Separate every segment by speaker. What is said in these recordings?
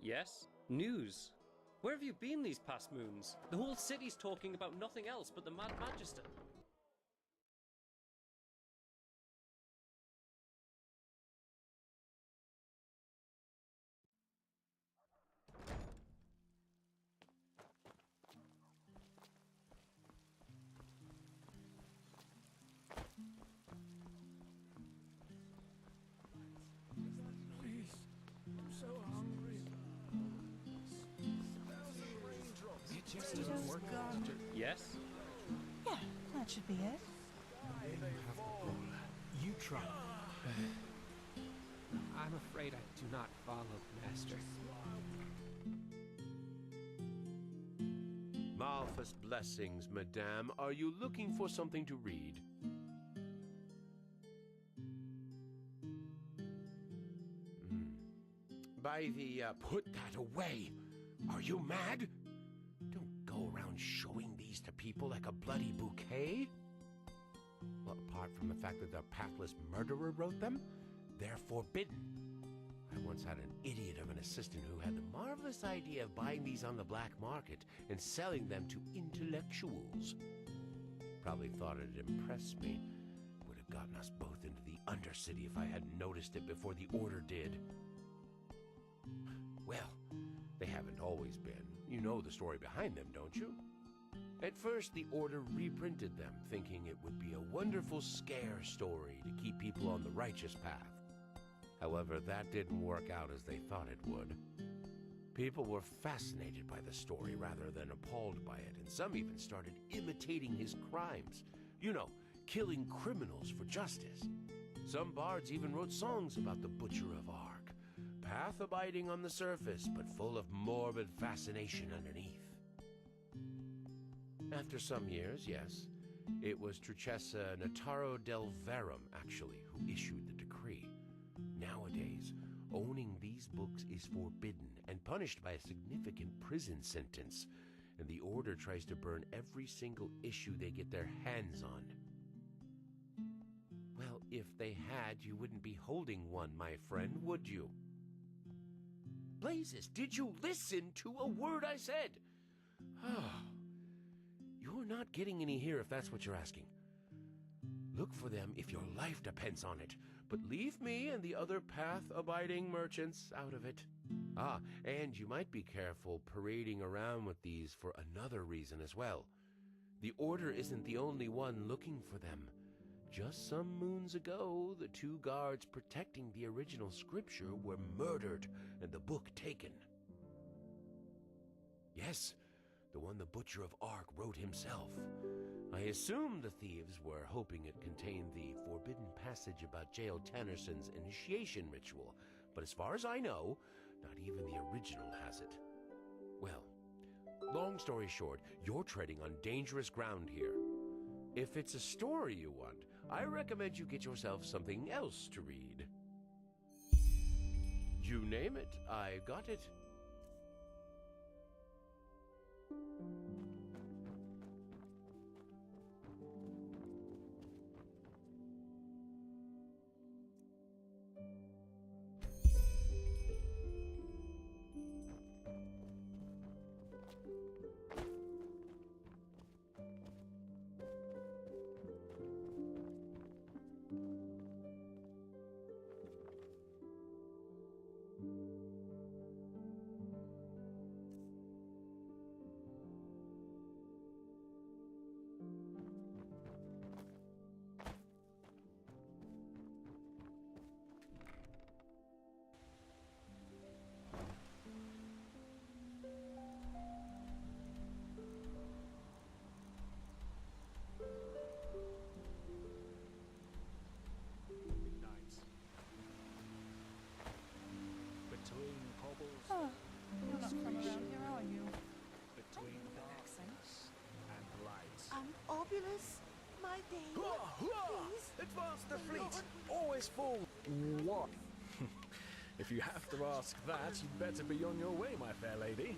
Speaker 1: Yes? News. Where have you been these past moons? The whole city's talking about nothing else but the Mad Magister.
Speaker 2: Please, I'm so hungry.
Speaker 3: It just doesn't work.
Speaker 1: Yes?
Speaker 4: Yeah, that should be it.
Speaker 3: You try. I'm afraid I do not follow, Master.
Speaker 5: Malthus blessings, madame. Are you looking for something to read? By the, put that away! Are you mad? Don't go around showing these to people like a bloody bouquet. Well, apart from the fact that the pathless murderer wrote them, they're forbidden. I once had an idiot of an assistant who had the marvelous idea of buying these on the black market and selling them to intellectuals. Probably thought it'd impress me. Would have gotten us both into the Undercity if I hadn't noticed it before the Order did. Well, they haven't always been. You know the story behind them, don't you? At first, the Order reprinted them, thinking it would be a wonderful scare story to keep people on the righteous path. However, that didn't work out as they thought it would. People were fascinated by the story rather than appalled by it, and some even started imitating his crimes. You know, killing criminals for justice. Some bards even wrote songs about the Butcher of Ark, path-abiding on the surface, but full of morbid fascination underneath. After some years, yes, it was Truchessa Nataro del Verum, actually, who issued the decree. Nowadays, owning these books is forbidden and punished by a significant prison sentence, and the Order tries to burn every single issue they get their hands on. Well, if they had, you wouldn't be holding one, my friend, would you? Blazes, did you listen to a word I said? You're not getting any here if that's what you're asking. Look for them if your life depends on it, but leave me and the other path-abiding merchants out of it. Ah, and you might be careful parading around with these for another reason as well. The Order isn't the only one looking for them. Just some moons ago, the 2 guards protecting the original scripture were murdered and the book taken. Yes, the one the Butcher of Ark wrote himself. I assume the thieves were hoping it contained the forbidden passage about Jael Tannerson's initiation ritual, but as far as I know, not even the original has it. Well, long story short, you're treading on dangerous ground here. If it's a story you want, I recommend you get yourself something else to read. You name it, I got it.
Speaker 2: Between cobbles,
Speaker 4: Oh, you're not from around here, are you?
Speaker 2: between darkness and light.
Speaker 6: Obulus, my day. Please.
Speaker 2: Advance the fleet!
Speaker 6: Lord.
Speaker 2: Always full! What? If you have to ask that, you'd better be on your way, my fair lady.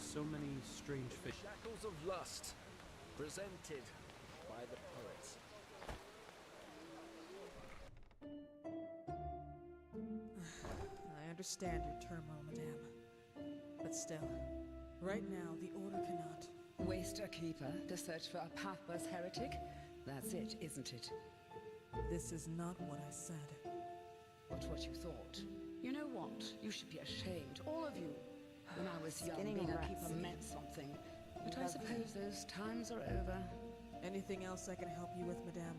Speaker 3: So many strange fish.
Speaker 2: Shackles of Lust, presented by the poets.
Speaker 4: I
Speaker 7: understand your turmoil, madame. But still, right now, the Order cannot.
Speaker 8: Waste a keeper to search for a pathless heretic? That's it, isn't it?
Speaker 7: This is not what I said.
Speaker 8: But what you thought. You know what? You should be ashamed, all of you. When I was young,
Speaker 6: Skinning
Speaker 8: being a
Speaker 6: rats.
Speaker 8: keeper meant something. But I suppose those times are over.
Speaker 7: Anything else I can help you with, madame?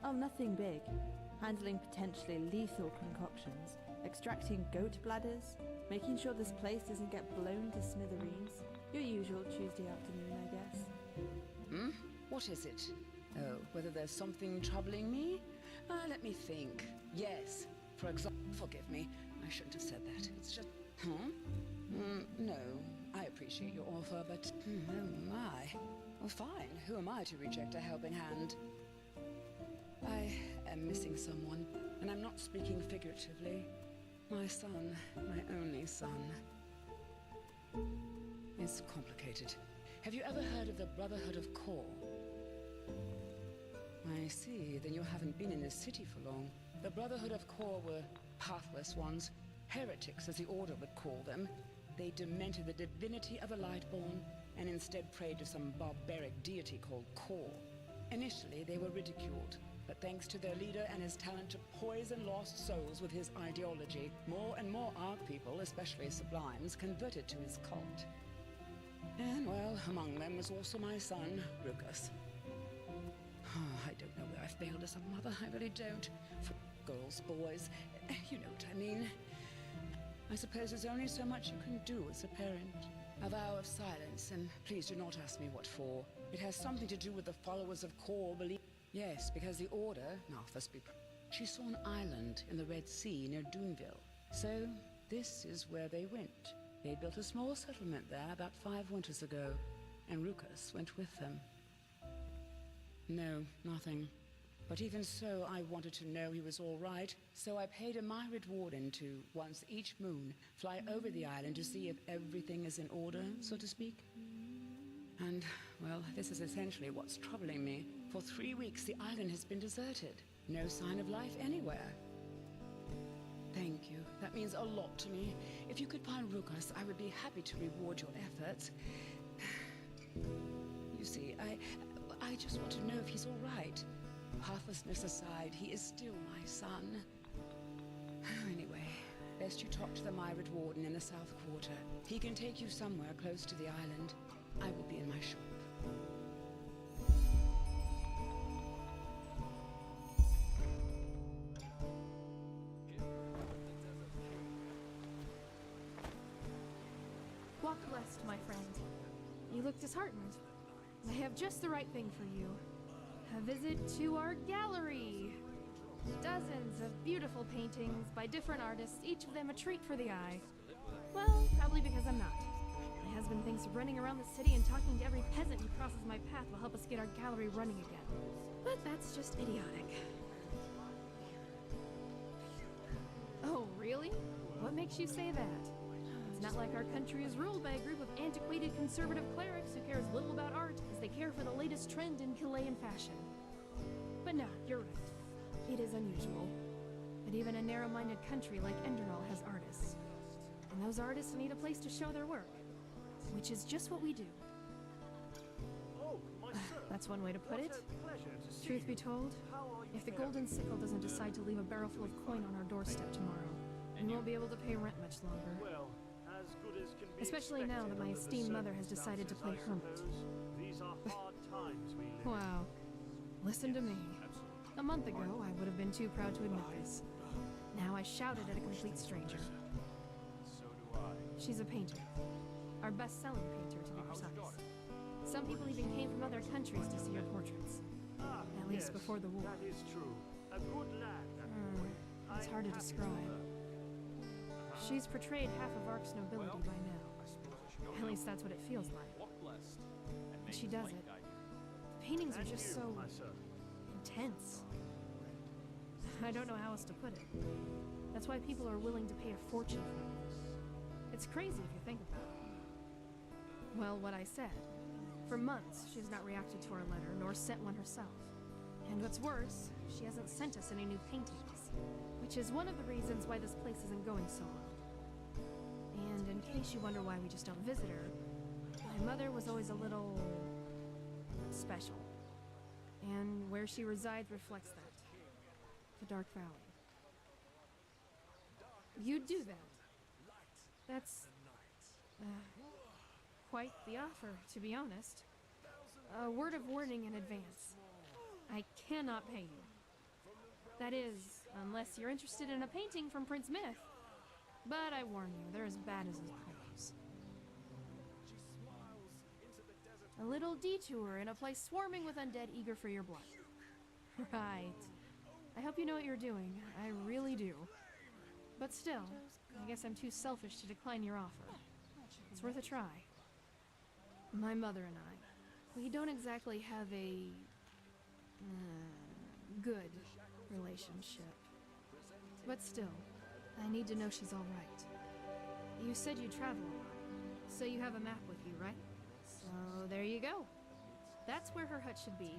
Speaker 6: Oh, nothing big. Handling potentially lethal concoctions, extracting goat bladders, making sure this place doesn't get blown to smithereens. Your usual Tuesday afternoon, I guess.
Speaker 8: Hmm? What is it? Oh, whether there's something troubling me? Let me think. Yes. For example, forgive me. I shouldn't have said that. It's just... no. I appreciate your offer, but... oh my. Well, fine. Who am I to reject a helping hand? I am missing someone, and I'm not speaking figuratively. My son, my only son. It's complicated. Have you ever heard of the Brotherhood of Kor? I see, then you haven't been in this city for long. The Brotherhood of Kor were pathless ones, heretics as the Order would call them. They demented the divinity of the Lightborn, and instead prayed to some barbaric deity called Kor. Initially, they were ridiculed, but thanks to their leader and his talent to poison lost souls with his ideology, more and more Ark people, especially Sublimes, converted to his cult. And, well, among them was also my son, Ruckus. I don't know where I failed as a mother, I really don't. For girls, boys, you know what I mean. I suppose there's only so much you can do as a parent. A vow of silence, and please do not ask me what for. It has something to do with the followers of Kor belief. Yes, because the Order, now first be... She saw an island in the Red Sea near Doonville. So, this is where they went. They built a small settlement there about 5 winters ago, and Ruckus went with them. No, nothing. But even so, I wanted to know he was all right, so I paid a myriad warden to, once each moon, fly over the island to see if everything is in order, so to speak. And, well, this is essentially what's troubling me. For 3 weeks, the island has been deserted. No sign of life anywhere. Thank you. That means a lot to me. If you could find Ruckus, I would be happy to reward your efforts. You see, I just want to know if he's all right. Pathlessness aside, he is still my son. Anyway, best you talk to the myriad warden in the South Quarter. He can take you somewhere close to the island. I will be in my shop.
Speaker 9: Walk west, my friend. You look disheartened. I have just the right thing for you. A visit to our gallery. Dozens of beautiful paintings by different artists, each of them a treat for the eye. Well, probably because I'm not. My husband thinks running around the city and talking to every peasant who crosses my path will help us get our gallery running again. But that's just idiotic. Oh, really? What makes you say that? It's not like our country is ruled by a group of antiquated conservative clerics who care as little about art as they care for the latest trend in Chilean fashion. But no, you're right. It is unusual. But even a narrow-minded country like Enderall has artists. And those artists need a place to show their work. Which is just what we do. That's one way to put it. Truth be told, if the Golden Sickle doesn't decide to leave a barrel full of coin on our doorstep tomorrow, we won't be able to pay rent much longer. Especially now that my esteemed mother has decided to play hermit. Wow. Listen to me. A month ago, I would have been too proud to admit this. Now I shouted at a complete stranger. She's a painter. Our best-selling painter, to be precise. Some people even came from other countries to see her portraits. At least before the war.
Speaker 10: That is true. A good lad.
Speaker 9: It's hard to describe. She's portrayed half of Ark's nobility by now. At least that's what it feels like. And she does it. The paintings are just so... intense. I don't know how else to put it. That's why people are willing to pay a fortune for it. It's crazy if you think about it. Well, what I said. For months, she has not reacted to our letter, nor sent one herself. And what's worse, she hasn't sent us any new paintings, which is one of the reasons why this place isn't going so well. And in case you wonder why we just don't visit her, my mother was always a little special. And where she resides reflects that. The Dark Valley. You do that. That's quite the offer, to be honest. A word of warning in advance. I cannot pay you. That is, unless you're interested in a painting from Prince Myth. But I warn you, they're as bad as his poems. A little detour in a place swarming with undead eager for your blood. Right. I hope you know what you're doing. I really do. But still, I guess I'm too selfish to decline your offer. It's worth a try. My mother and I, we don't exactly have a good relationship. But still, I need to know she's all right. You said you travel a lot, so you have a map with you, right? So there you go. That's where her hut should be,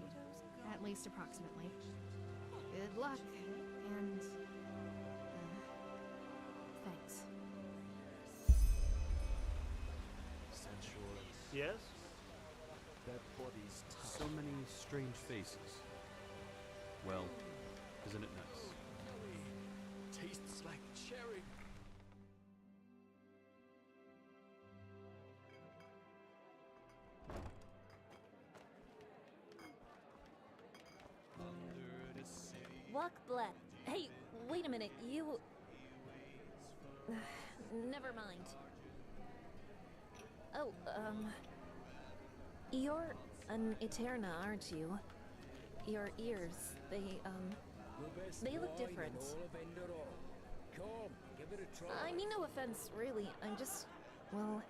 Speaker 9: at least approximately. Good luck, and thanks.
Speaker 10: Yes?
Speaker 3: That body's so many strange faces. Well, isn't it nice?
Speaker 2: Tastes like cherry.
Speaker 11: Walk black. Hey, wait a minute, you... Never mind. Oh, you're an Eterna, aren't you? Your ears, they look different. I mean no offense, really. I'm just, well,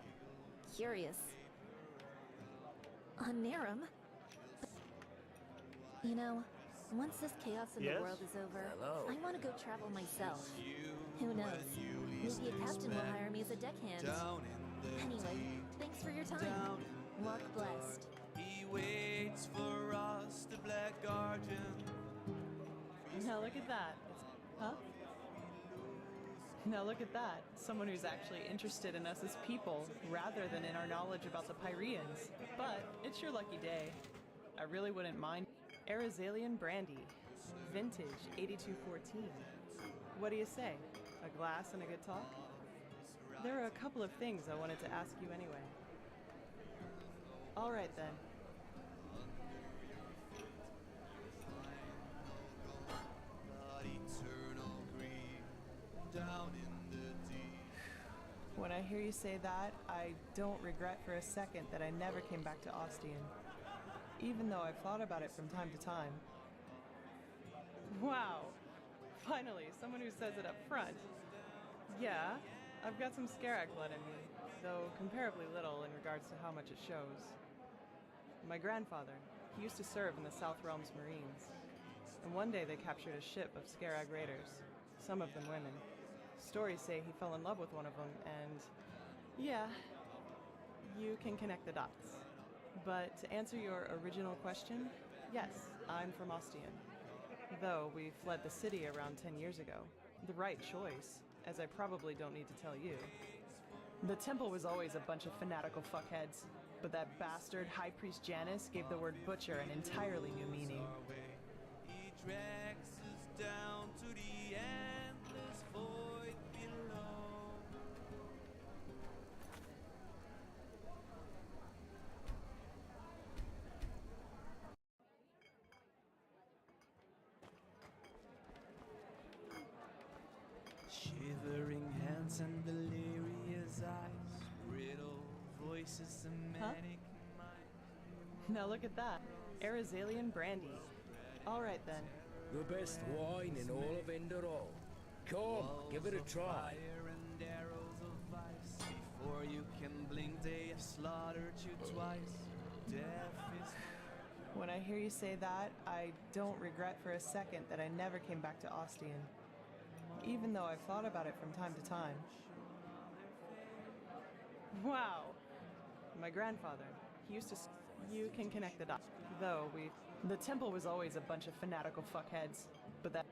Speaker 11: curious. On Narum? You know, once this chaos in the world is over, I want to go travel myself. Who knows? Maybe a captain will hire me as a deckhand. Anyway, thanks for your time. Walk blessed.
Speaker 12: He waits for us, the black guardian.
Speaker 13: Now look at that. Huh? Now look at that. Someone who's actually interested in us as people, rather than in our knowledge about the Pyreans. But it's your lucky day. I really wouldn't mind. Arizalian brandy. Vintage 8214. What do you say? A glass and a good talk? There are a couple of things I wanted to ask you anyway. All right then. When I hear you say that, I don't regret for a second that I never came back to Ostian. Even though I've thought about it from time to time. Wow! Finally, someone who says it up front. Yeah, I've got some Scarag blood in me, though comparably little in regards to how much it shows. My grandfather, he used to serve in the South Realms Marines, and one day they captured a ship of Scarag raiders, some of them women. Stories say he fell in love with one of them, and yeah, you can connect the dots. But to answer your original question, yes, I'm from Ostian. Though we fled the city around 10 years ago. The right choice, as I probably don't need to tell you. The temple was always a bunch of fanatical fuckheads, but that bastard High Priest Janus gave the word butcher an entirely new meaning.
Speaker 12: He drags us down to the endless void below. Shivering hands and delirious eyes, brittle voices, a manic mind.
Speaker 13: Now look at that. Arizalian brandy. All right then.
Speaker 14: The best wine in all of Endor. Come, give it a try.
Speaker 12: Fire and arrows of ice. Before you can blink, they have slaughtered you twice. Death is...
Speaker 13: When I hear you say that, I don't regret for a second that I never came back to Ostian. Even though I've thought about it from time to time. Wow! My grandfather, he used to... You can connect the dots. Though the temple was always a bunch of fanatical fuckheads. But that,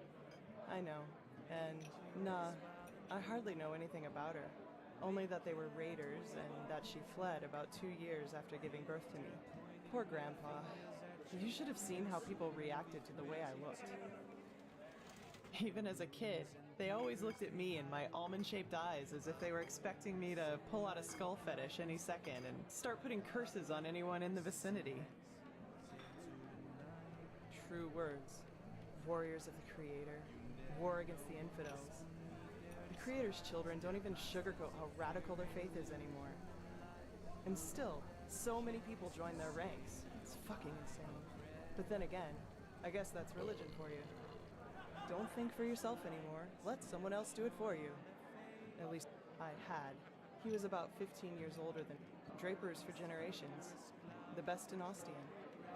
Speaker 13: I know. And nah, I hardly know anything about her. Only that they were raiders and that she fled about 2 years after giving birth to me. Poor Grandpa. You should have seen how people reacted to the way I looked. Even as a kid, they always looked at me and my almond-shaped eyes as if they were expecting me to pull out a skull fetish any second and start putting curses on anyone in the vicinity. True words. Warriors of the Creator. War against the infidels. The Creator's children don't even sugarcoat how radical their faith is anymore. And still, so many people join their ranks. It's fucking insane. But then again, I guess that's religion for you. Don't think for yourself anymore. Let someone else do it for you. At least I had. He was about 15 years older than Drapers for generations. The best in Ostian.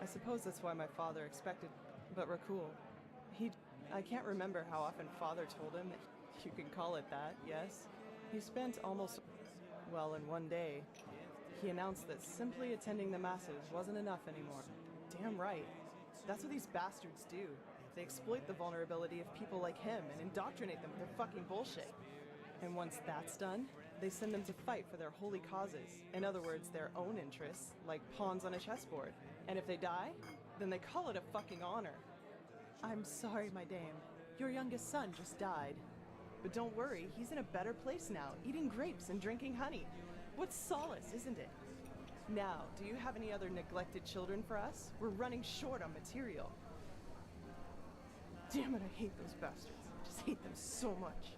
Speaker 13: I suppose that's why my father expected. But Rakul, I can't remember how often Father told him that you can call it that, yes? He spent almost, well, in one day, he announced that simply attending the masses wasn't enough anymore. Damn right. That's what these bastards do. They exploit the vulnerability of people like him and indoctrinate them with their fucking bullshit. And once that's done, they send them to fight for their holy causes. In other words, their own interests, like pawns on a chessboard. And if they die, then they call it a fucking honor. I'm sorry, my dame. Your youngest son just died. But don't worry, he's in a better place now, eating grapes and drinking honey. What solace, isn't it? Now, do you have any other neglected children for us? We're running short on material. Damn it, I hate those bastards. I just hate them so much.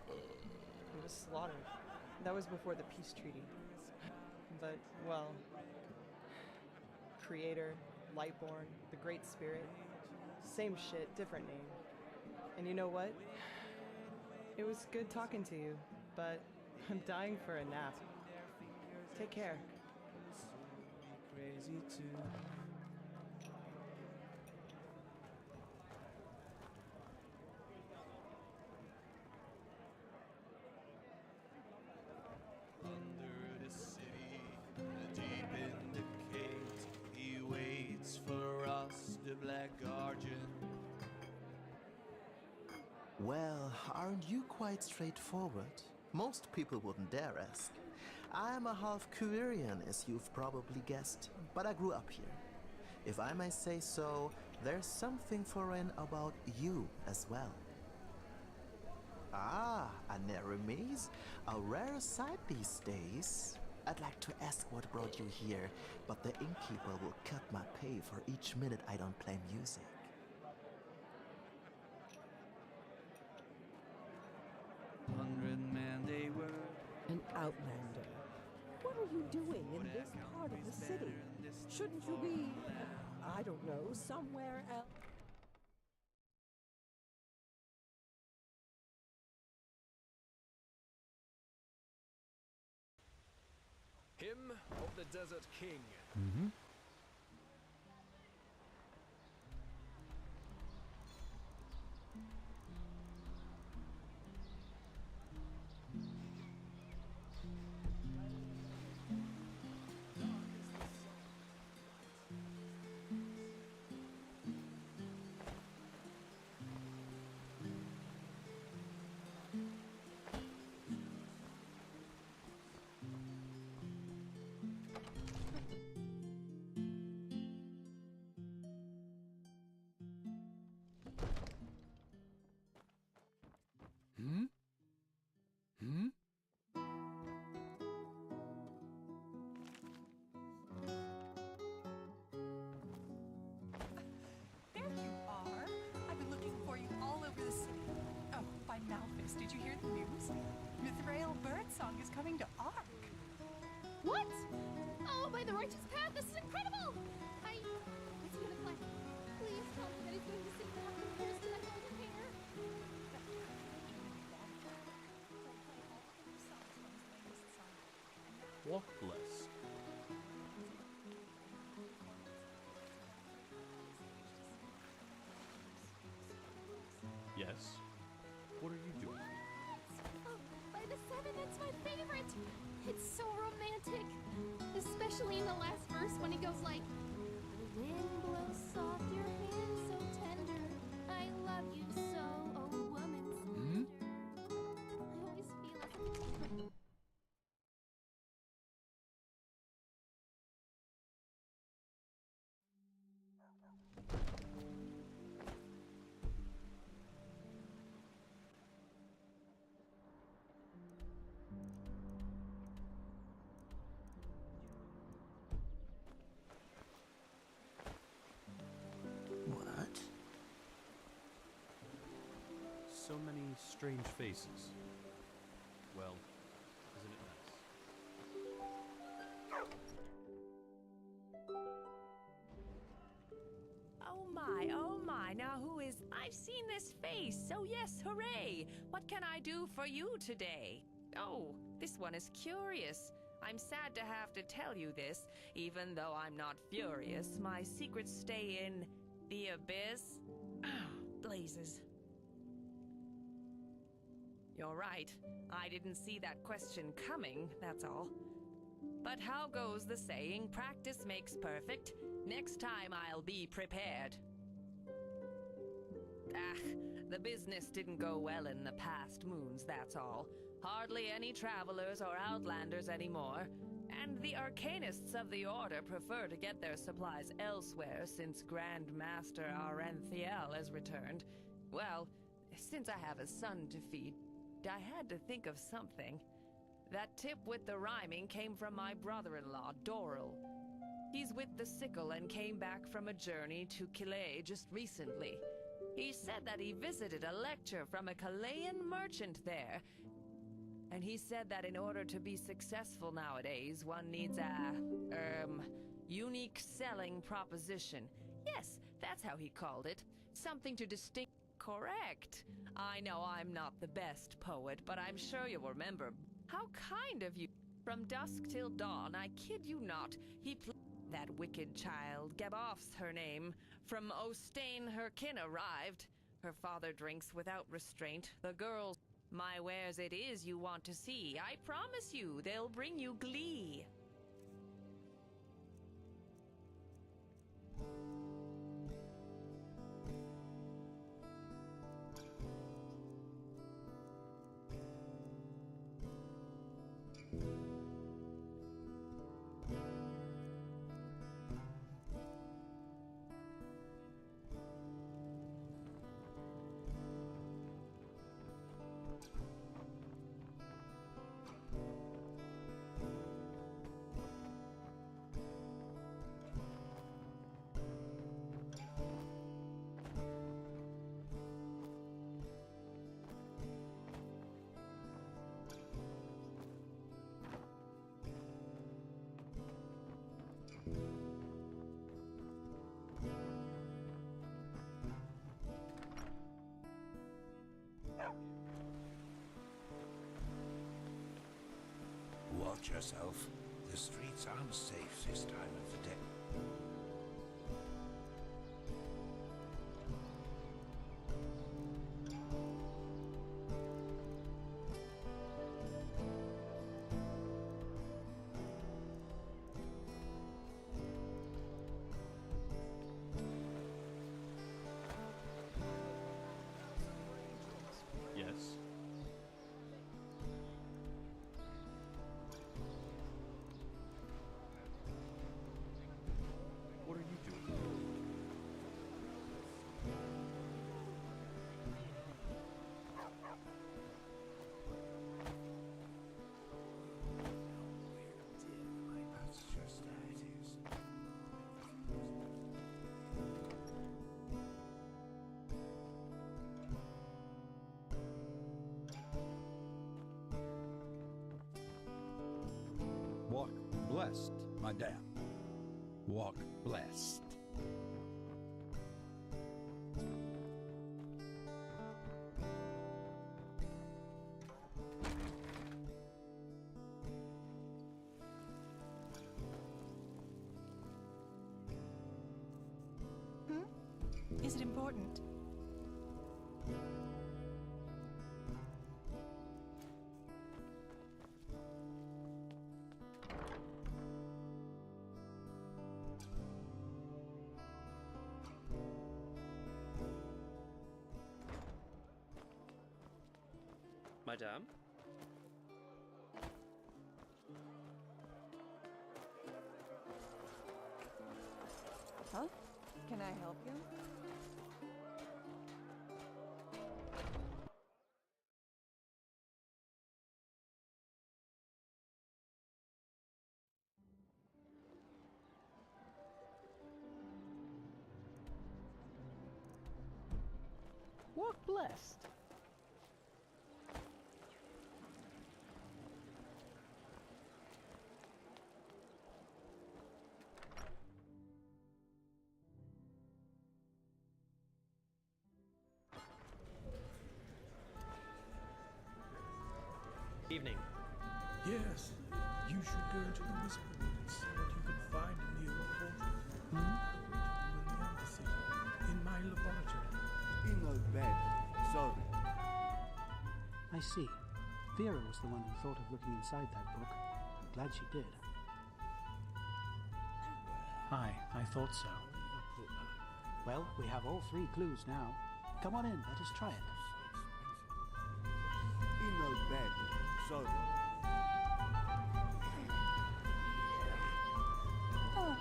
Speaker 13: He was slaughtered. That was before the peace treaty. But, well... Creator, Lightborn, the Great Spirit. Same shit, different name. And you know what? It was good talking to you, but I'm dying for a nap. Take care.
Speaker 12: Crazy too. Under the city, deep in the caves, he waits for us, the Black Guardian.
Speaker 15: Well, aren't you quite straightforward? Most people wouldn't dare ask. I'm a half Quirian, as you've probably guessed, but I grew up here. If I may say so, there's something foreign about you as well. Ah, a Neremes, a rare sight these days. I'd like to ask what brought you here, but the innkeeper will cut my pay for each minute I don't play music.
Speaker 12: Men they were.
Speaker 16: An outlander. What are you doing in this part of the city? Shouldn't you be, I don't know, somewhere else?
Speaker 2: Hymn of the Desert King.
Speaker 3: Mm-hmm.
Speaker 4: There you are. I've been looking for you all over the city. Oh, by Malphus, did you hear the news? Mithrael Birdsong is coming to Ark.
Speaker 9: What? Oh, by the righteous path, this is incredible! What's he gonna play? Please tell me that he's going to sing the happy chorus to that golden hair.
Speaker 3: Walk blessed. Yes? What are you doing?
Speaker 9: Oh, by the seven, that's my favorite! It's so romantic! Especially in the last verse verse when he goes like, "The wind blows soft, your hand so tender. I love you so, oh woman slender." I always feel as
Speaker 15: What?
Speaker 3: So many strange faces. Well, isn't it nice?
Speaker 17: Oh my, now who is... I've seen this face, so yes, hooray! What can I do for you today? Oh, this one is curious. I'm sad to have to tell you this, even though I'm not furious. My secrets stay in the abyss. Blazes. You're right. I didn't see that question coming, that's all. But how goes the saying, practice makes perfect? Next time I'll be prepared. The business didn't go well in the past moons, that's all. Hardly any travelers or outlanders anymore. And the arcanists of the Order prefer to get their supplies elsewhere since Grand Master Arenthiel has returned. Well, since I have a son to feed, I had to think of something. That tip with the rhyming came from my brother-in-law, Doril. He's with the sickle and came back from a journey to Calais just recently. He said that he visited a lecture from a Chilean merchant there. And he said that in order to be successful nowadays, one needs a, unique selling proposition. Yes, that's how he called it. Something to distinguish. Correct. I know I'm not the best poet, but I'm sure you'll remember. How kind of you. From dusk till dawn, I kid you not, he that wicked child, Gaboff's her name, from Ostain her kin arrived. Her father drinks without restraint. The girls, my wares it is you want to see. I promise you, they'll bring you glee.
Speaker 5: Watch yourself. The streets aren't safe this time of the day.
Speaker 3: Yes. What are you doing?
Speaker 5: That's just how it is.
Speaker 18: Walk blessed, madame. Walk blessed.
Speaker 4: Is it important?
Speaker 1: madame.
Speaker 13: Huh? Can I help you?
Speaker 16: Walk blessed.
Speaker 1: Evening.
Speaker 2: Yes, you should go to the Whisper Room and see what you can find in the old portrait. In the embassy, in my laboratory.
Speaker 12: In the bed, sorry.
Speaker 19: I see. Vera was the one who thought of looking inside that book. I'm glad she did. Aye, I thought so. Well, we have all 3 clues now. Come on in, let us try it.
Speaker 12: In the bed, sorry.
Speaker 4: Oh,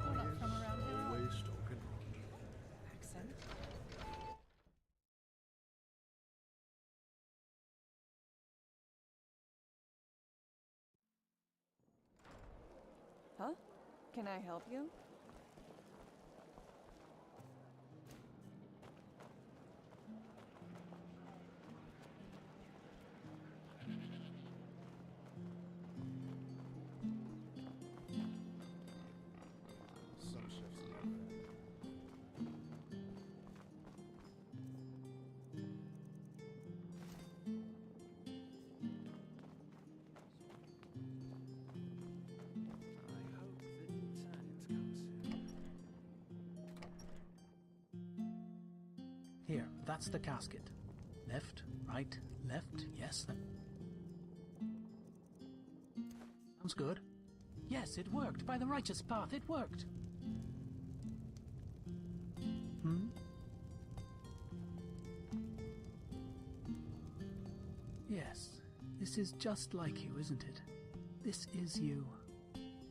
Speaker 4: we're not from around here.
Speaker 2: Always talking.
Speaker 4: Accent.
Speaker 13: Huh? Can I help you?
Speaker 2: Some chefs love that.
Speaker 3: I hope the lieutenant comes soon.
Speaker 19: Here, that's the casket. Left, right, left, yes. Sounds good. Yes, it worked. By the righteous path, it worked. Yes, this is just like you, isn't it? This is you.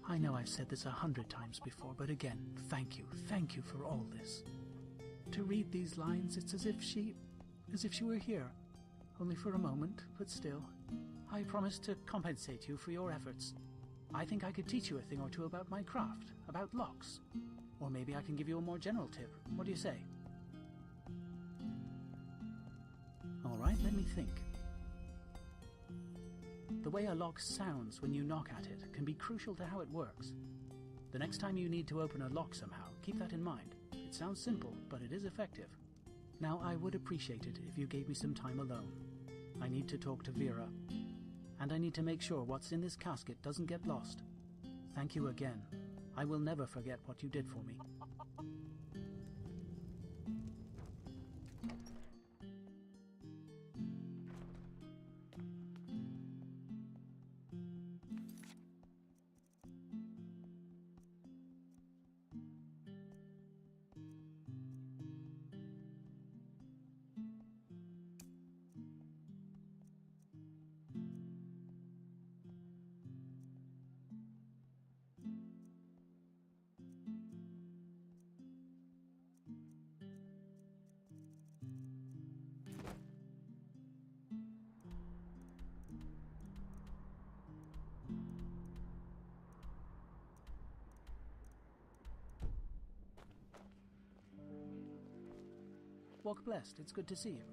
Speaker 19: I know I've said this 100 times before, but again, thank you for all this. To read these lines, it's as if she were here. Only for a moment, but still. I promise to compensate you for your efforts. I think I could teach you a thing or two about my craft, about locks. Or maybe I can give you a more general tip. What do you say? All right, let me think. The way a lock sounds when you knock at it can be crucial to how it works. The next time you need to open a lock somehow, keep that in mind. It sounds simple, but it is effective. Now, I would appreciate it if you gave me some time alone. I need to talk to Vera, and I need to make sure what's in this casket doesn't get lost. Thank you again. I will never forget what you did for me. Walk blessed. It's good to see you.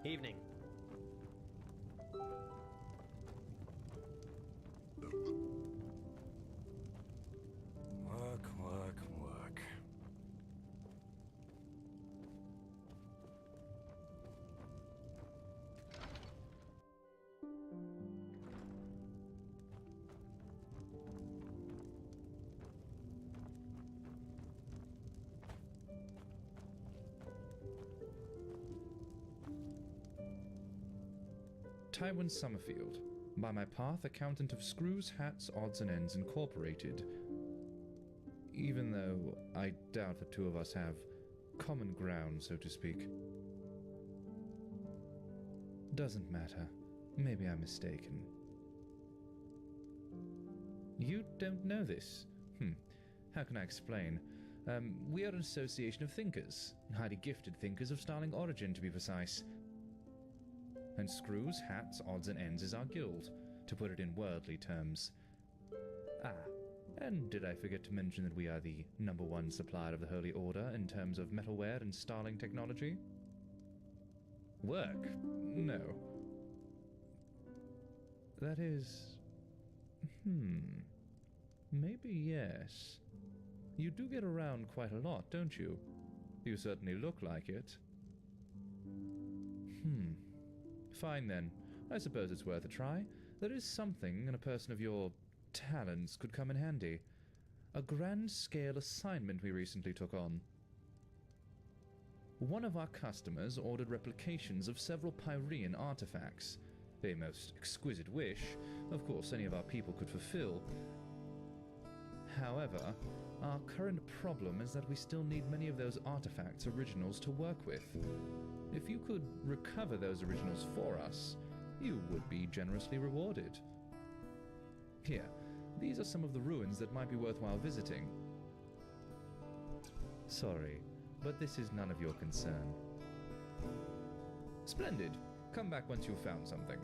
Speaker 1: Evening.
Speaker 2: Work.
Speaker 20: Tywin Summerfield. By my path, accountant of Screws, Hats, Odds and Ends Incorporated. Even though I doubt the two of us have common ground, so to speak. Doesn't matter. Maybe I'm mistaken. You don't know this? How can I explain? We are an association of thinkers, highly gifted thinkers of sterling origin, to be precise. And Screws, Hats, Odds and Ends is our guild, to put it in worldly terms. Ah, and did I forget to mention that we are the #1 supplier of the Holy Order in terms of metalware and sterling technology? Work? No. That is... Maybe yes. You do get around quite a lot, don't you? You certainly look like it. Fine then. I suppose it's worth a try. There is something, and a person of your talents could come in handy. A grand-scale assignment we recently took on. One of our customers ordered replications of several Pyrean artifacts. A most exquisite wish, of course any of our people could fulfill. However, our current problem is that we still need many of those artifacts' originals to work with. If you could recover those originals for us, you would be generously rewarded. Here, these are some of the ruins that might be worthwhile visiting. Sorry, but this is none of your concern. Splendid. Come back once you've found something.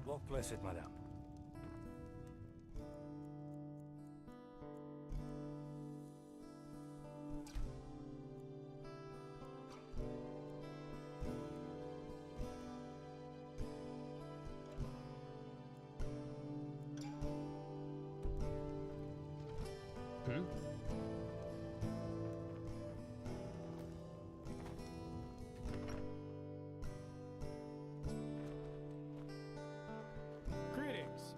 Speaker 21: Walk blessed, madame.
Speaker 10: Greetings.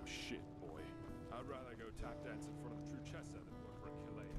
Speaker 22: Shit, boy. I'd rather go tap dance in front of the Truchessa than work for a Chilean.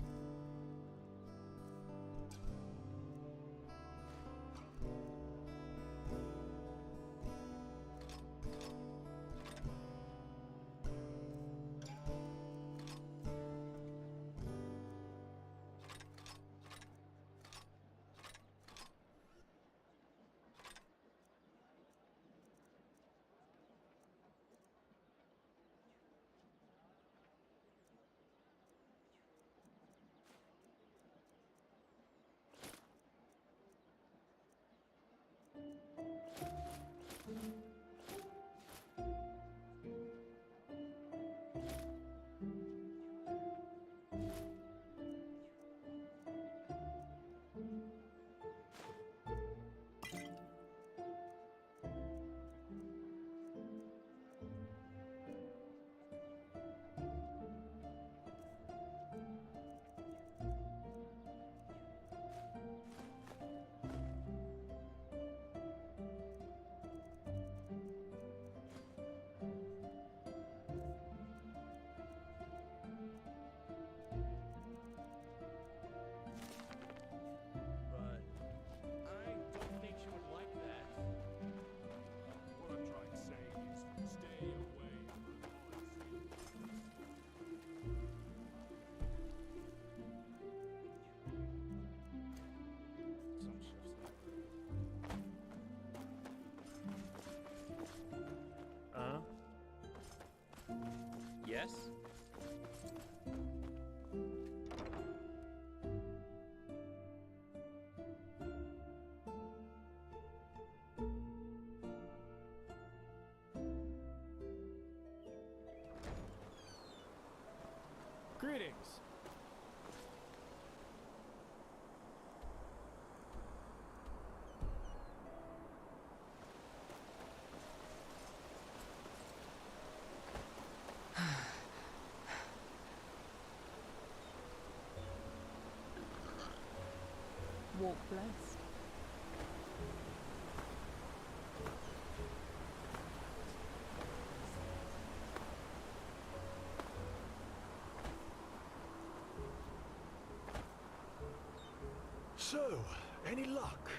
Speaker 1: Yes?
Speaker 10: Greetings.
Speaker 16: Walk blessed.
Speaker 10: So, any luck?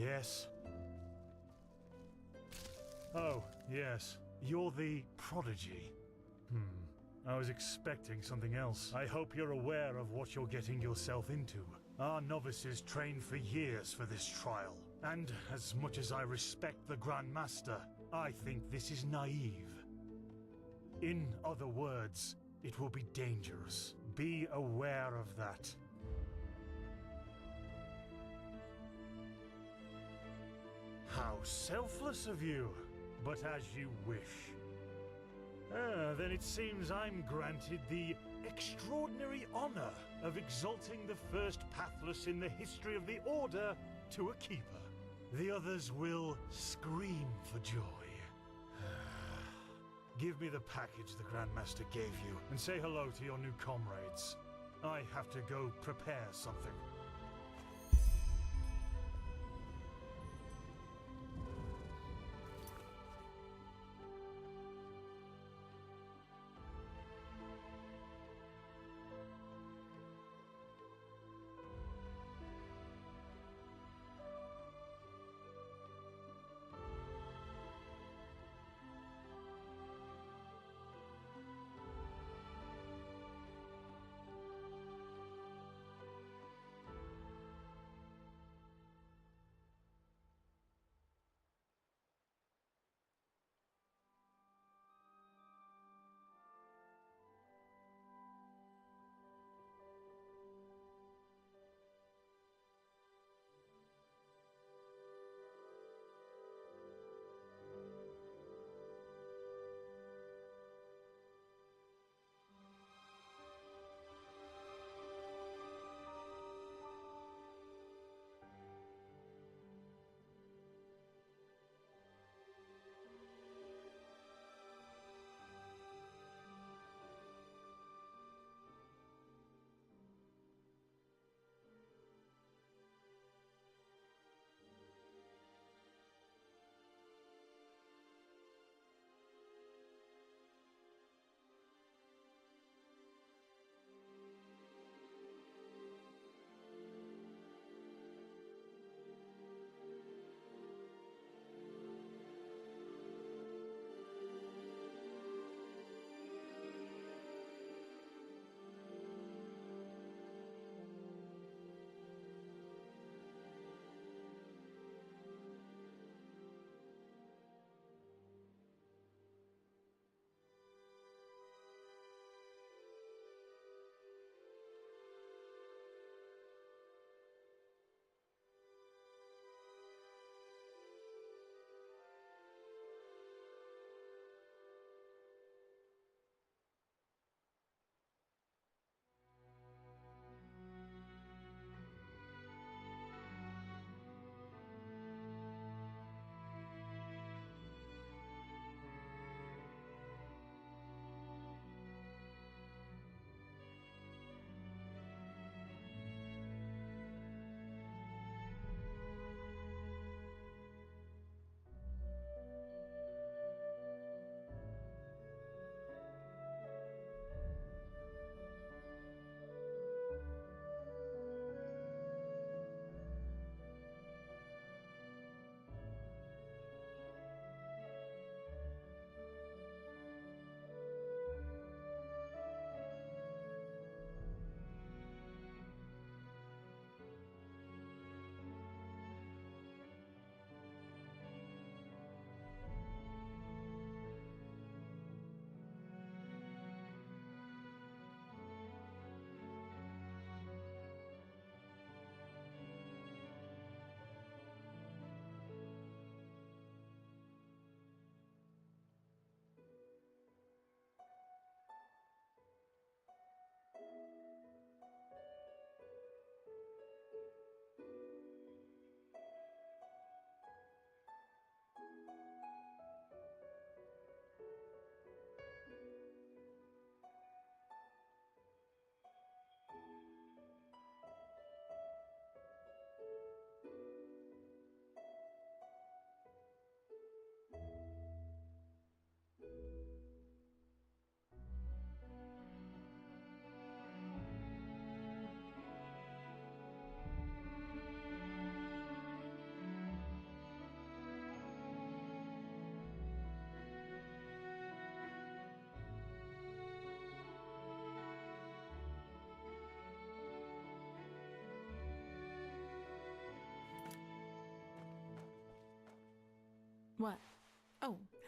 Speaker 10: Yes? Oh, yes. You're the prodigy. I was expecting something else. I hope you're aware of what you're getting yourself into. Our novices trained for years for this trial. And as much as I respect the Grand Master, I think this is naive. In other words, it will be dangerous. Be aware of that. How selfless of you! But as you wish. Then it seems I'm granted the extraordinary honor of exalting the first Pathless in the history of the Order to a keeper. The others will scream for joy. Give me the package the Grandmaster gave you, and say hello to your new comrades. I have to go prepare something.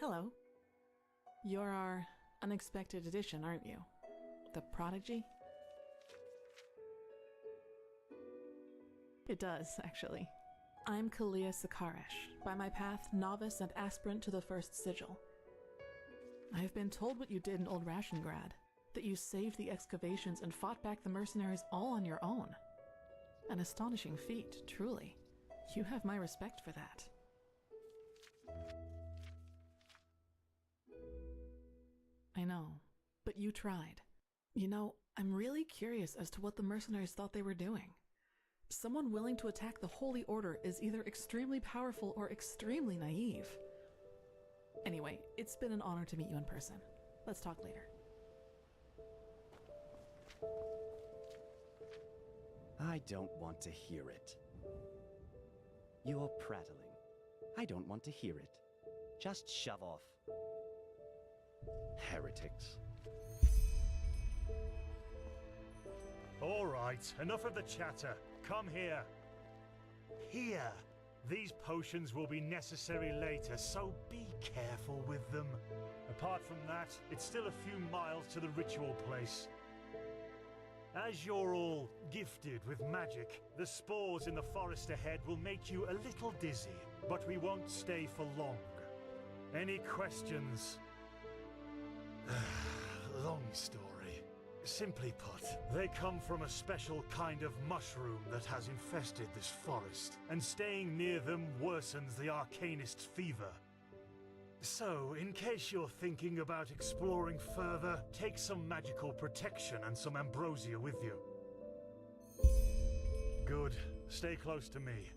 Speaker 6: Hello. You're our unexpected addition, aren't you? The prodigy? It does, actually. I'm Kalia Sakaresh, by my path novice and aspirant to the first sigil. I have been told what you did in Old Rashengrad, that you saved the excavations and fought back the mercenaries all on your own. An astonishing feat, truly. You have my respect for that. I know, but you tried. You know, I'm really curious as to what the mercenaries thought they were doing. Someone willing to attack the Holy Order is either extremely powerful or extremely naive. Anyway, it's been an honor to meet you in person. Let's talk later.
Speaker 7: I don't want to hear it. You're prattling. I don't want to hear it. Just shove off. Heretics.
Speaker 10: All right, enough of the chatter. Come here. Here. These potions will be necessary later, so be careful with them. Apart from that, it's still a few miles to the ritual place. As you're all gifted with magic, the spores in the forest ahead will make you a little dizzy, but we won't stay for long. Any questions? Long story. Simply put, they come from a special kind of mushroom that has infested this forest, and staying near them worsens the arcanist's fever. So, in case you're thinking about exploring further, take some magical protection and some ambrosia with you. Good. Stay close to me.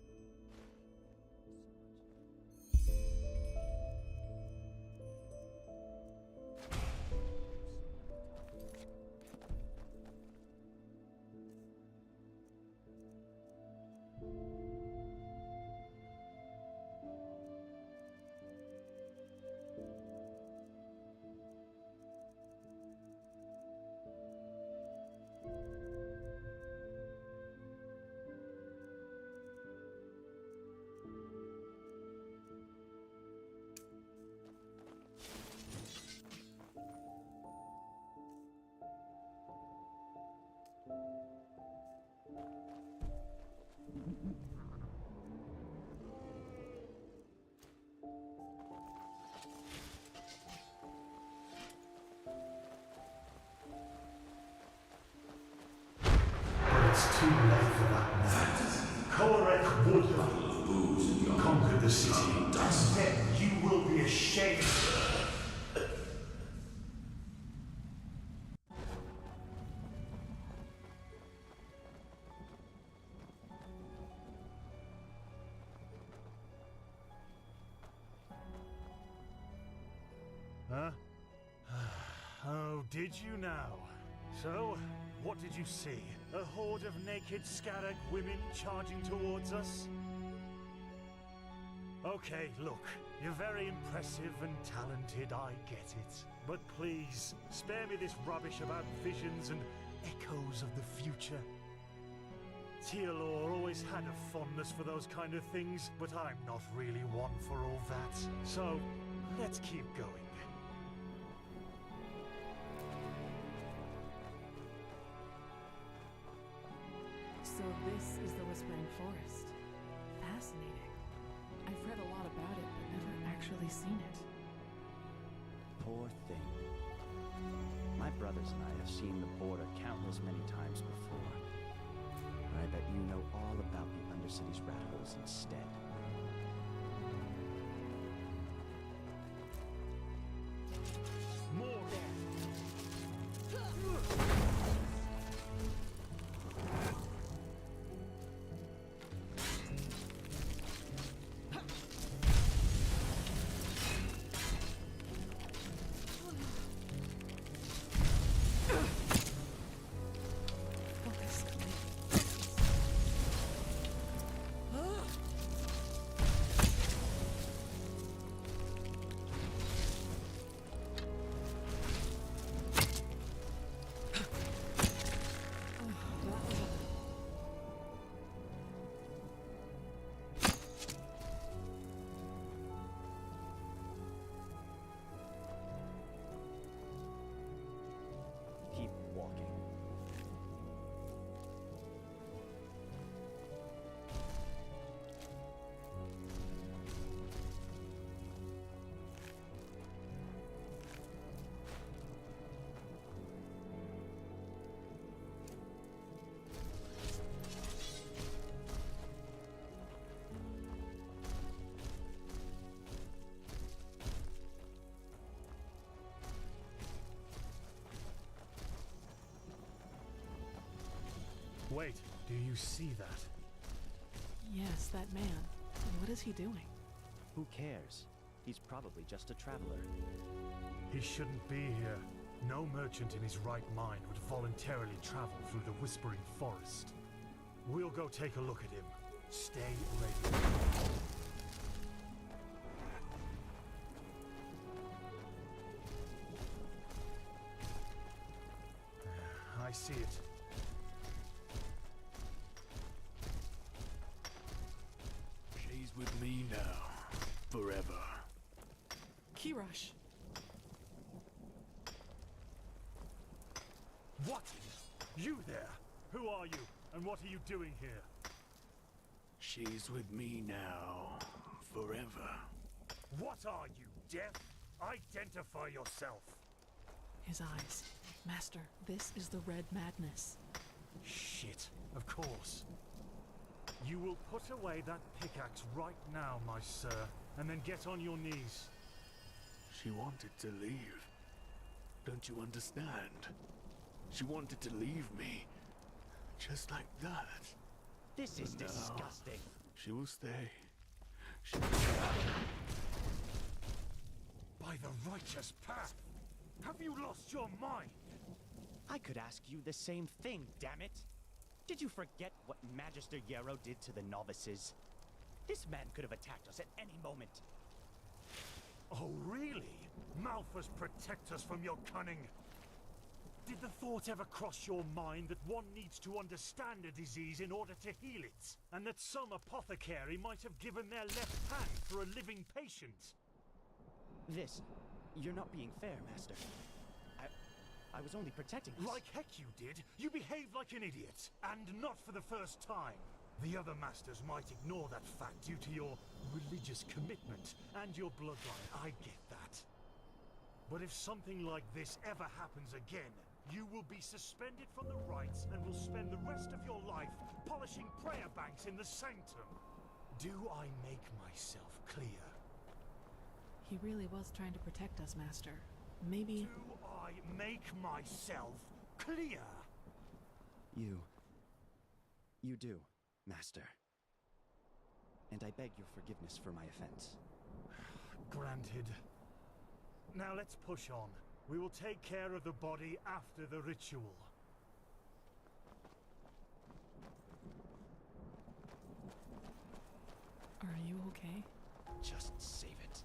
Speaker 10: It's too late for that now. Korek would have conquered the city. Instead, you will be ashamed. Huh? Oh, did you now? So, what did you see? A horde of naked Skarag women charging towards us? Okay, look, you're very impressive and talented, I get it. But please, spare me this rubbish about visions and echoes of the future. Tealor always had a fondness for those kind of things, but I'm not really one for all that. So, let's keep going.
Speaker 6: So this is the Whispering Forest. Fascinating. I've read a lot about it, but never actually seen it.
Speaker 7: Poor thing. My brothers and I have seen the border countless many times before. I bet you know all about the Undercity's rat holes instead.
Speaker 10: More!
Speaker 7: talking.
Speaker 10: Wait, do you see that?
Speaker 6: Yes, that man. What is he doing?
Speaker 7: Who cares? He's probably just a traveler.
Speaker 10: He shouldn't be here. No merchant in his right mind would voluntarily travel through the Whispering Forest. We'll go take a look at him. Stay ready. I see it.
Speaker 2: She's with me now. Forever.
Speaker 6: Kirush.
Speaker 10: What? You there? Who are you? And what are you doing here?
Speaker 2: She's with me now. Forever.
Speaker 10: What are you, deaf? Identify yourself.
Speaker 6: His eyes. Master, this is the Red Madness.
Speaker 10: Shit, of course. You will put away that pickaxe right now, my sir, and then get on your knees.
Speaker 2: She wanted to leave. Don't you understand? She wanted to leave me. Just like that.
Speaker 7: This is
Speaker 2: But now,
Speaker 7: disgusting.
Speaker 2: She will stay.
Speaker 10: By the righteous path! Have you lost your mind?
Speaker 7: I could ask you the same thing, damn it! Did you forget what Magister Yarrow did to the novices? This man could have attacked us at any moment.
Speaker 10: Oh, really? Malthus, protect us from your cunning. Did the thought ever cross your mind that one needs to understand a disease in order to heal it? And that some apothecary might have given their left hand for a living patient?
Speaker 7: You're not being fair, Master. I was only protecting us.
Speaker 10: Like heck you did. You behaved like an idiot. And not for the first time. The other masters might ignore that fact due to your religious commitment and your bloodline. I get that. But if something like this ever happens again, you will be suspended from the rites and will spend the rest of your life polishing prayer banks in the sanctum. Do I make myself clear?
Speaker 6: He really was trying to protect us, Master. Maybe...
Speaker 10: Do I make myself clear?
Speaker 7: You do, Master. And I beg your forgiveness for my offense.
Speaker 10: Granted. Now let's push on. We will take care of the body after the ritual.
Speaker 6: Are you okay?
Speaker 7: Just save it.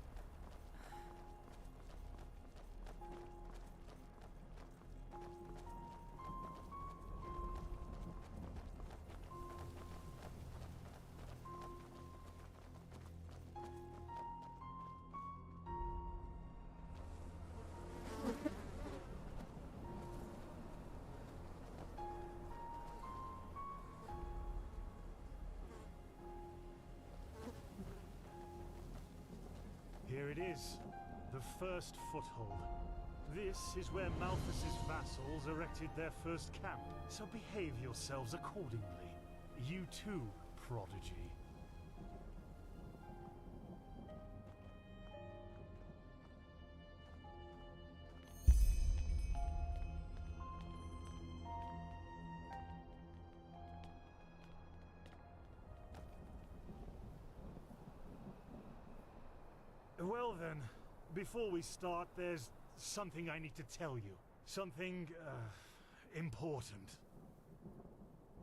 Speaker 10: Here it is, the first foothold. This is where Malthus's vassals erected their first camp, so behave yourselves accordingly. You too, prodigy. Well then, before we start, there's something I need to tell you. Something, important.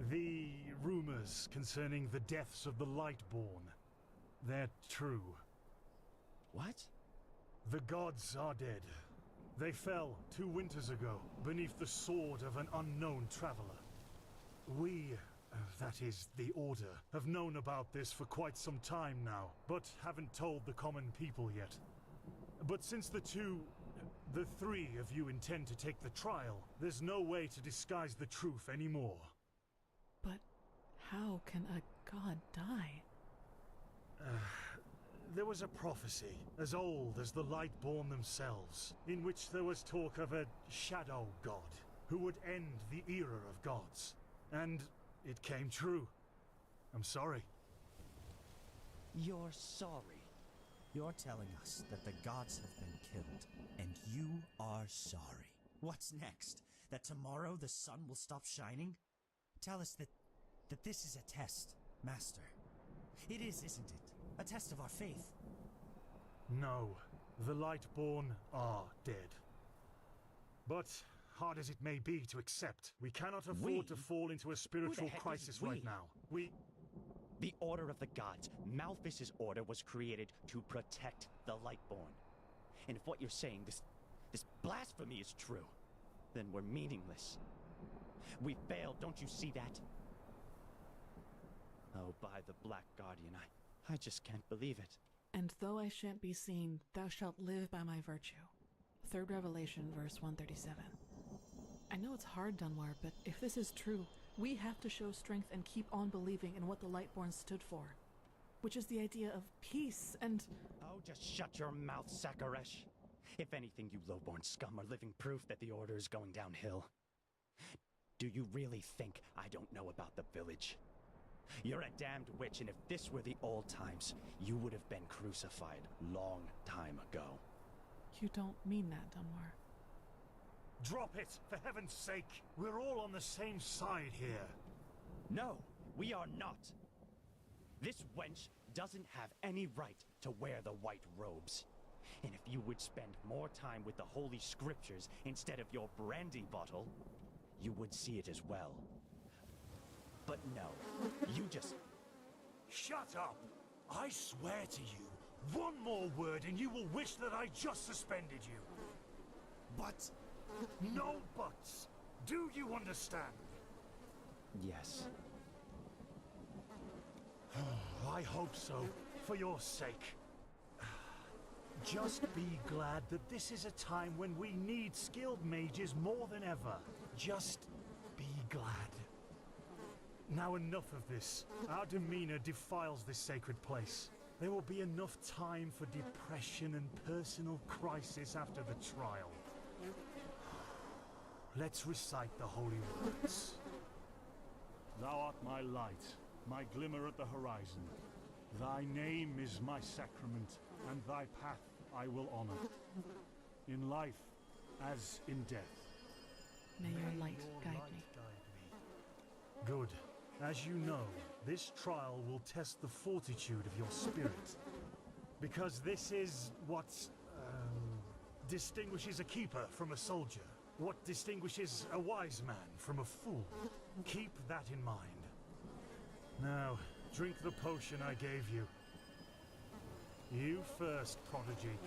Speaker 10: The rumors concerning the deaths of the Lightborn, they're true.
Speaker 7: What?
Speaker 10: The gods are dead. They fell 2 winters ago, beneath the sword of an unknown traveler. We... that is, the Order, have known about this for quite some time now, but haven't told the common people yet. But since the 2 the three of you intend to take the trial, there's no way to disguise the truth anymore.
Speaker 6: But how can a god die?
Speaker 10: There was a prophecy, as old as the Lightborn themselves, in which there was talk of a shadow god, who would end the era of gods. And it came true. I'm sorry.
Speaker 7: You're sorry.
Speaker 8: You're telling us that the gods have been killed, and you are sorry. What's next? That tomorrow the sun will stop shining? Tell us that this is a test, Master. It is, isn't it? A test of our faith.
Speaker 10: No, the Lightborn are dead. But, hard as it may be to accept, we cannot afford to fall into a spiritual crisis right now.
Speaker 7: The Order of the Gods, Malphas's order, was created to protect the Lightborn. And if what you're saying, this blasphemy is true, then we're meaningless. We failed, don't you see that? Oh, by the Black Guardian, I just can't believe it.
Speaker 6: And though I shan't be seen, thou shalt live by my virtue. 3rd Revelation, verse 137. I know it's hard, Dunmar, but if this is true, we have to show strength and keep on believing in what the Lightborn stood for. Which is the idea of peace and...
Speaker 7: Oh, just shut your mouth, Sakaresh. If anything, you lowborn scum are living proof that the Order is going downhill. Do you really think I don't know about the village? You're a damned witch, and if this were the old times, you would have been crucified long time ago.
Speaker 6: You don't mean that, Dunmar.
Speaker 10: Drop it, for heaven's sake! We're all on the same side here.
Speaker 7: No, we are not. This wench doesn't have any right to wear the white robes. And if you would spend more time with the Holy Scriptures instead of your brandy bottle, you would see it as well. But no, you just...
Speaker 10: Shut up! I swear to you, one more word and you will wish that I just suspended you. But... no buts! Do you understand?
Speaker 7: Yes.
Speaker 10: I hope so, for your sake. Just be glad that this is a time when we need skilled mages more than ever. Just be glad. Now enough of this. Our demeanor defiles this sacred place. There will be enough time for depression and personal crisis after the trial. Let's recite the holy words. Thou art my light, my glimmer at the horizon. Thy name is my sacrament, and thy path I will honor. In life as in death.
Speaker 6: May your light guide me.
Speaker 10: Good. As you know, this trial will test the fortitude of your spirit. Because this is what distinguishes a keeper from a soldier. What distinguishes a wise man from a fool. Keep that in mind. Now, drink the potion I gave you. You first, Prodigy.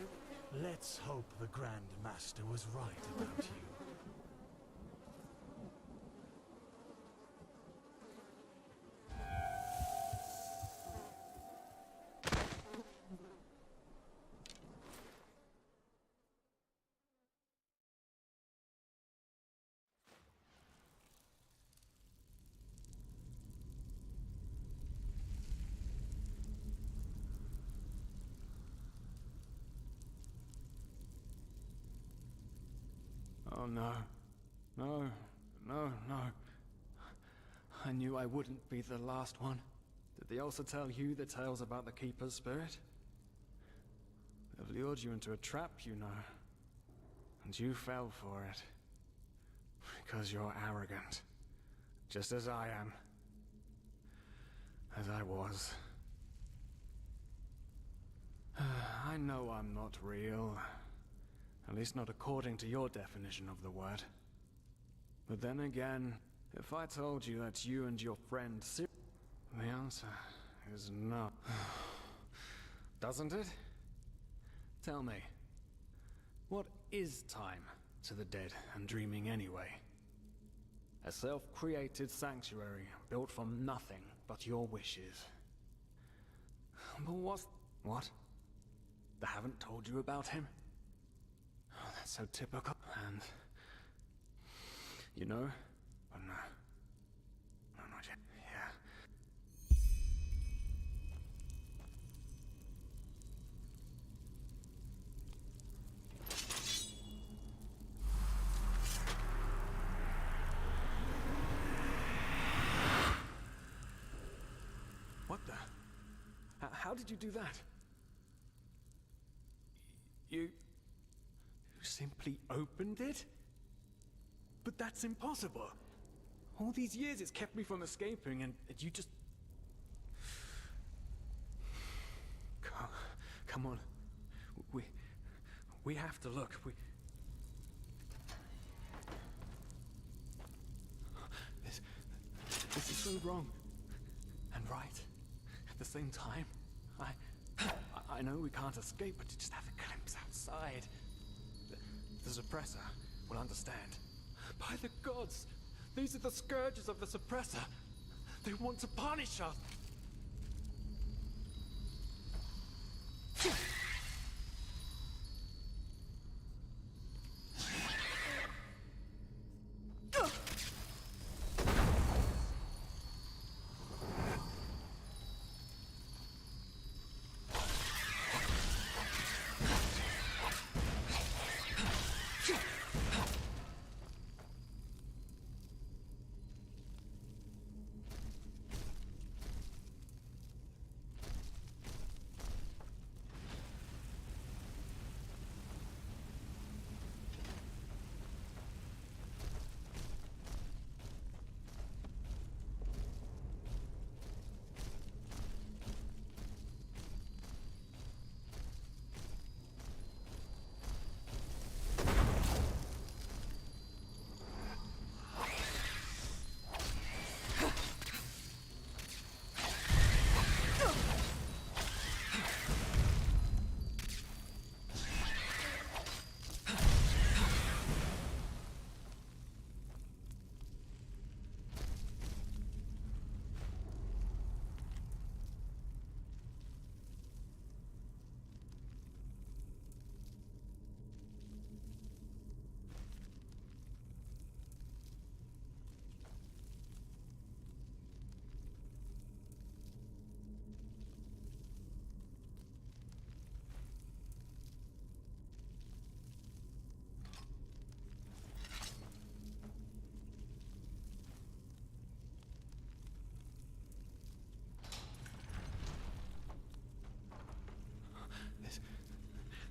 Speaker 10: Let's hope the Grand Master was right about you.
Speaker 3: Oh no. No. No, no. I knew I wouldn't be the last one. Did they also tell you the tales about the Keeper's spirit? They've lured you into a trap, you know. And you fell for it. Because you're arrogant. Just as I am. As I was. I know I'm not real. At least not according to your definition of the word. But then again, if I told you that you and your friend the answer is no. Doesn't it? Tell me, what is time to the dead and dreaming anyway? A self-created sanctuary built from nothing but your wishes. But what? They haven't told you about him? Oh, that's so typical. And you know, oh no, no, not yet. Yeah. What the? How did you do that? You simply opened it? But that's impossible. All these years it's kept me from escaping, and you just... Come on. We have to look. This is so wrong. And right. At the same time, I know we can't escape, but to just have a glimpse outside. The suppressor will understand. By the gods! These are the scourges of the suppressor! They want to punish us!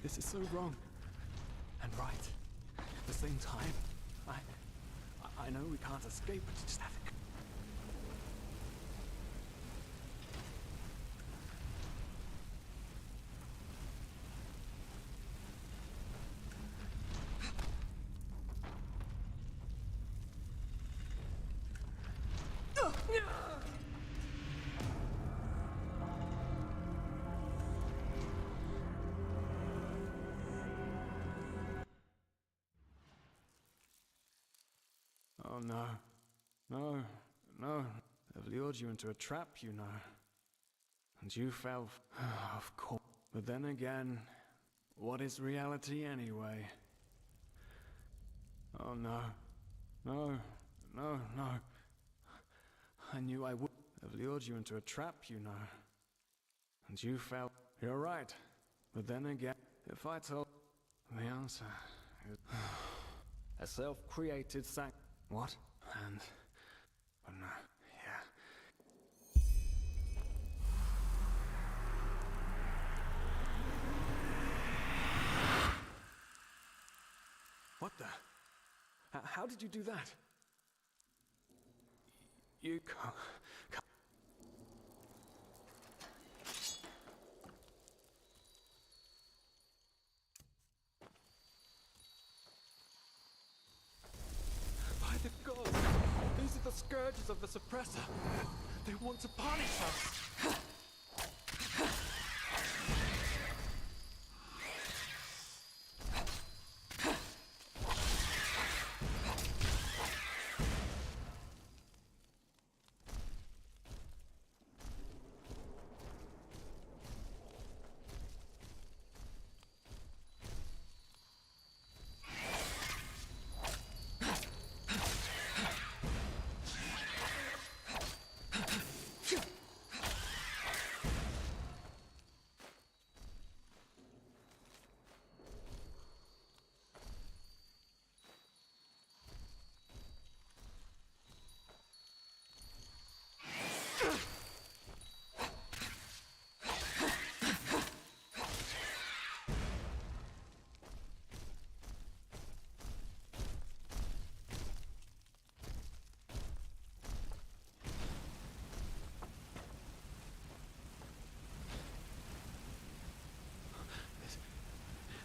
Speaker 3: This is so wrong. And right. At the same time, I know we can't escape, but to just have it. Oh no. No. No. They've lured you into a trap, you know. And you fell. Of course. But then again, what is reality anyway? Oh no. No. No, no. I knew I would. They've lured you into a trap, you know. And you fell. You're right. But then again, if I told the answer is a self-created sac. What? And oh no, yeah. What the? How did you do that? You can't. By the gods! These are the scourges of the suppressor! They want to punish us!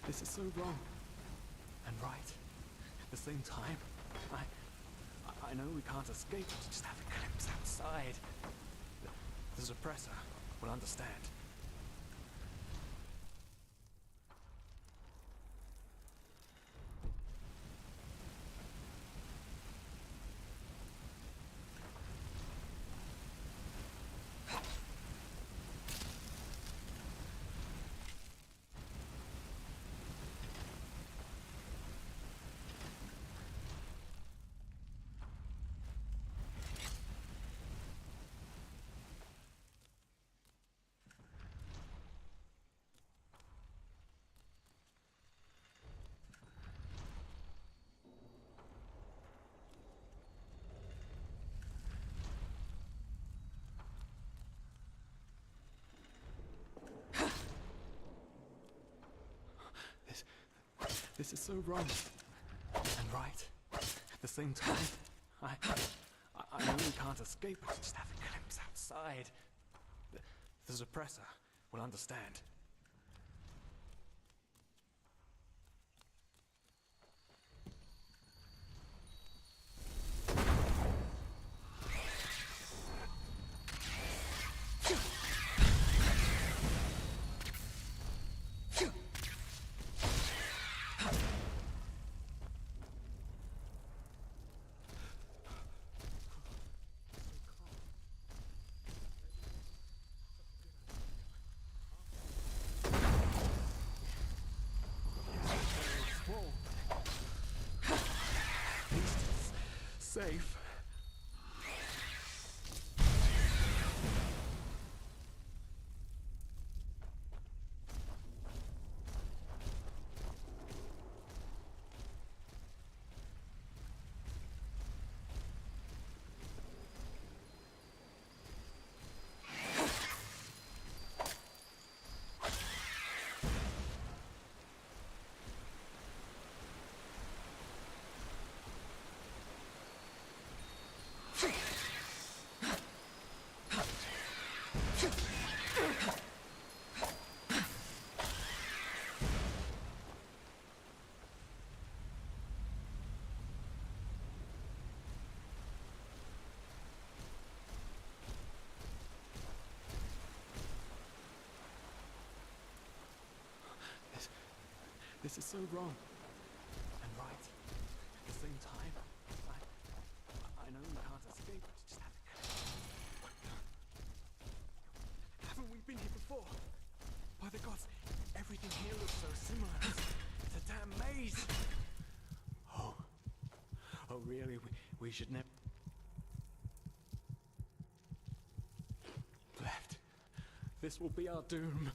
Speaker 3: This is so wrong. And right. At the same time, I know we can't escape, but just have a glimpse outside. The suppressor will understand. This is so wrong. And right. At the same time, I know we can't escape, but just have a glimpse outside. The suppressor will understand. Safe. This is so wrong. And right. At the same time, I know we can't escape, but just have to. Haven't we been here before? By the gods, everything here looks so similar. It's a damn maze. Oh, really? We should never. Left. This will be our doom.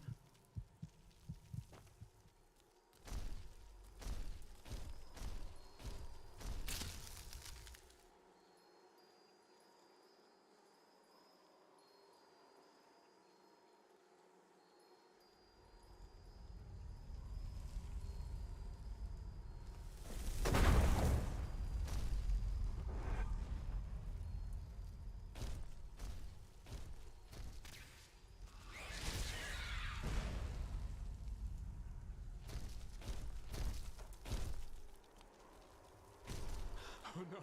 Speaker 3: Oh no.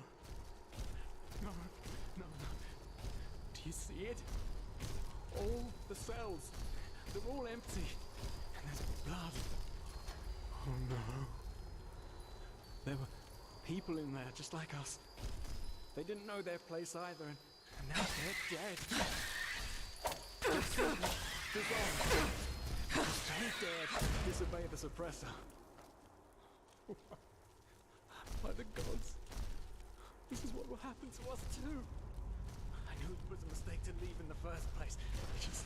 Speaker 3: No. Do you see it? All the cells, they're all empty. And there's blood. Oh no. There were people in there just like us. They didn't know their place either, and now they're dead. Dissolve. Stay dead. Disobey the suppressor. By the gods. This is what will happen to us too. I knew it was a mistake to leave in the first place. I just...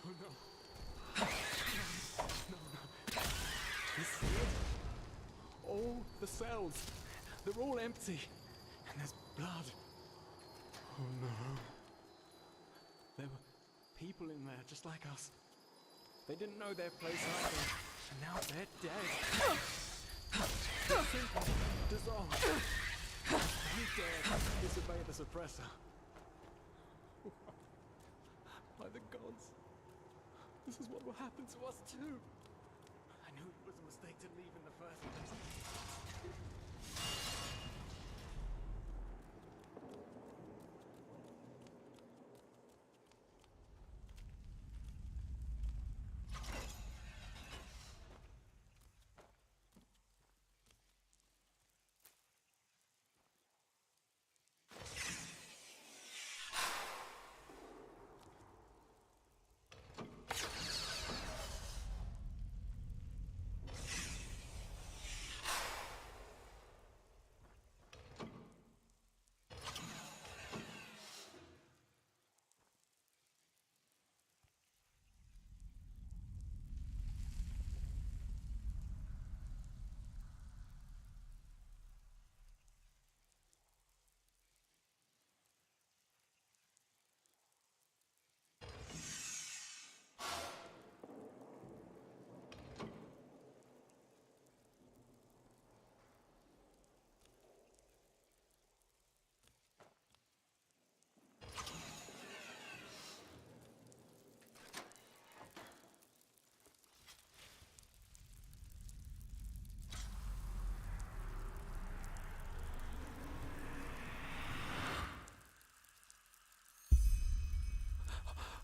Speaker 3: Oh no. You see it? All the cells, they're all empty. And there's blood. Oh no. There were people in there just like us. They didn't know their place either. And now they're dead. They're simply dissolved. You dare disobey the suppressor. By the gods. This is what will happen to us too. I knew it was a mistake to leave in the first place.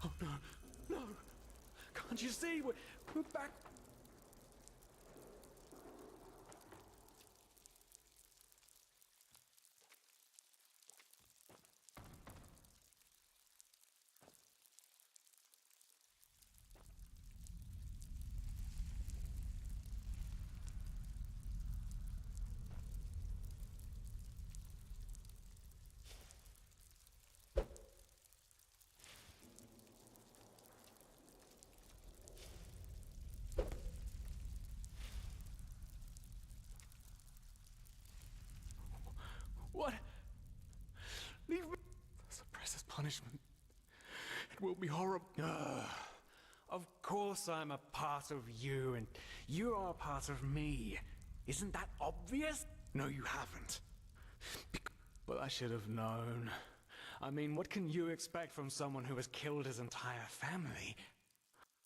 Speaker 3: Oh no, no! Can't you see? We're back. What? Leave me. The suppressor's punishment. It will be horrible. Of course I'm a part of you, and you are a part of me. Isn't that obvious? No, you haven't. But I should have known. I mean, what can you expect from someone who has killed his entire family?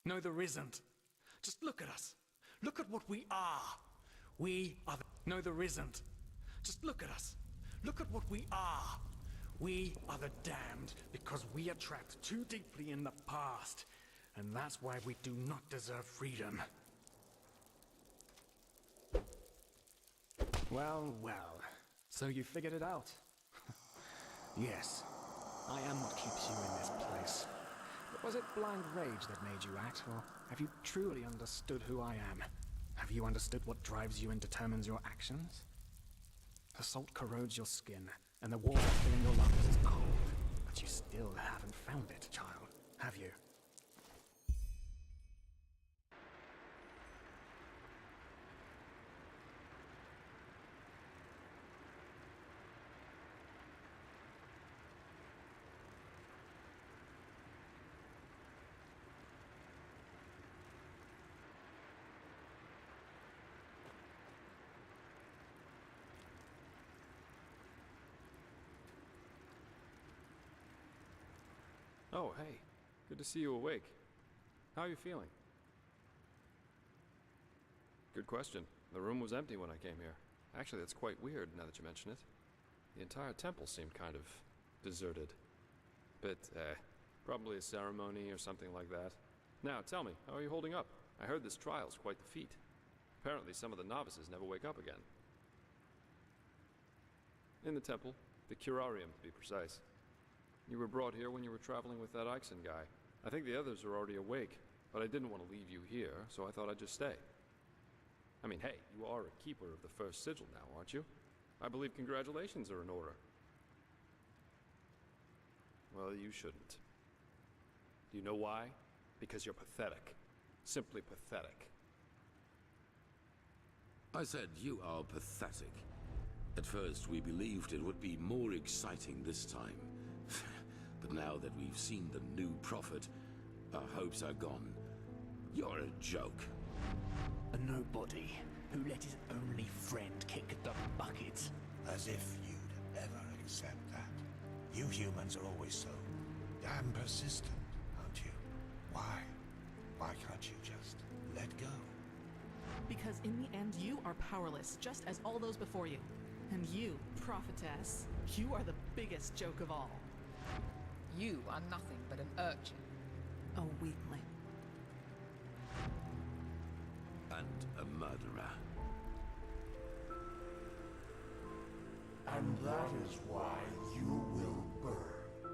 Speaker 3: No, there isn't. Just look at us. Look at what we are. We are the... No, there isn't. Just look at us. Look at what we are. We are the damned because we are trapped too deeply in the past. And that's why we do not deserve freedom. Well, well. So you figured it out? Yes. I am what keeps you in this place. But was it blind rage that made you act, or have you truly understood who I am? Have you understood what drives you and determines your actions? The salt corrodes your skin, and the water filling your lungs is cold. But you still haven't found it, child, have you?
Speaker 22: Oh, hey. Good to see you awake. How are you feeling? Good question. The room was empty when I came here. Actually, that's quite weird now that you mention it. The entire temple seemed kind of deserted. But, probably a ceremony or something like that. Now, tell me, how are you holding up? I heard this trial's quite the feat. Apparently some of the novices never wake up again. In the temple. The curarium, to be precise. You were brought here when you were traveling with that Ixon guy. I think the others are already awake, but I didn't want to leave you here, so I thought I'd just stay. I mean, hey, you are a keeper of the first sigil now, aren't you? I believe congratulations are in order. Well, you shouldn't. Do you know why? Because you're pathetic. Simply pathetic.
Speaker 11: I said you are pathetic. At first, we believed it would be more exciting this time. But now that we've seen the new prophet, our hopes are gone. You're a joke.
Speaker 14: A nobody who let his only friend kick the bucket.
Speaker 8: As if you'd ever accept that. You humans are always so damn persistent, aren't you? Why? Why can't you just let go?
Speaker 6: Because in the end, you are powerless, just as all those before you. And you, prophetess, you are the biggest joke of all.
Speaker 23: You are nothing but an urchin.
Speaker 6: A weakling.
Speaker 11: And a murderer.
Speaker 24: And that is why you will burn.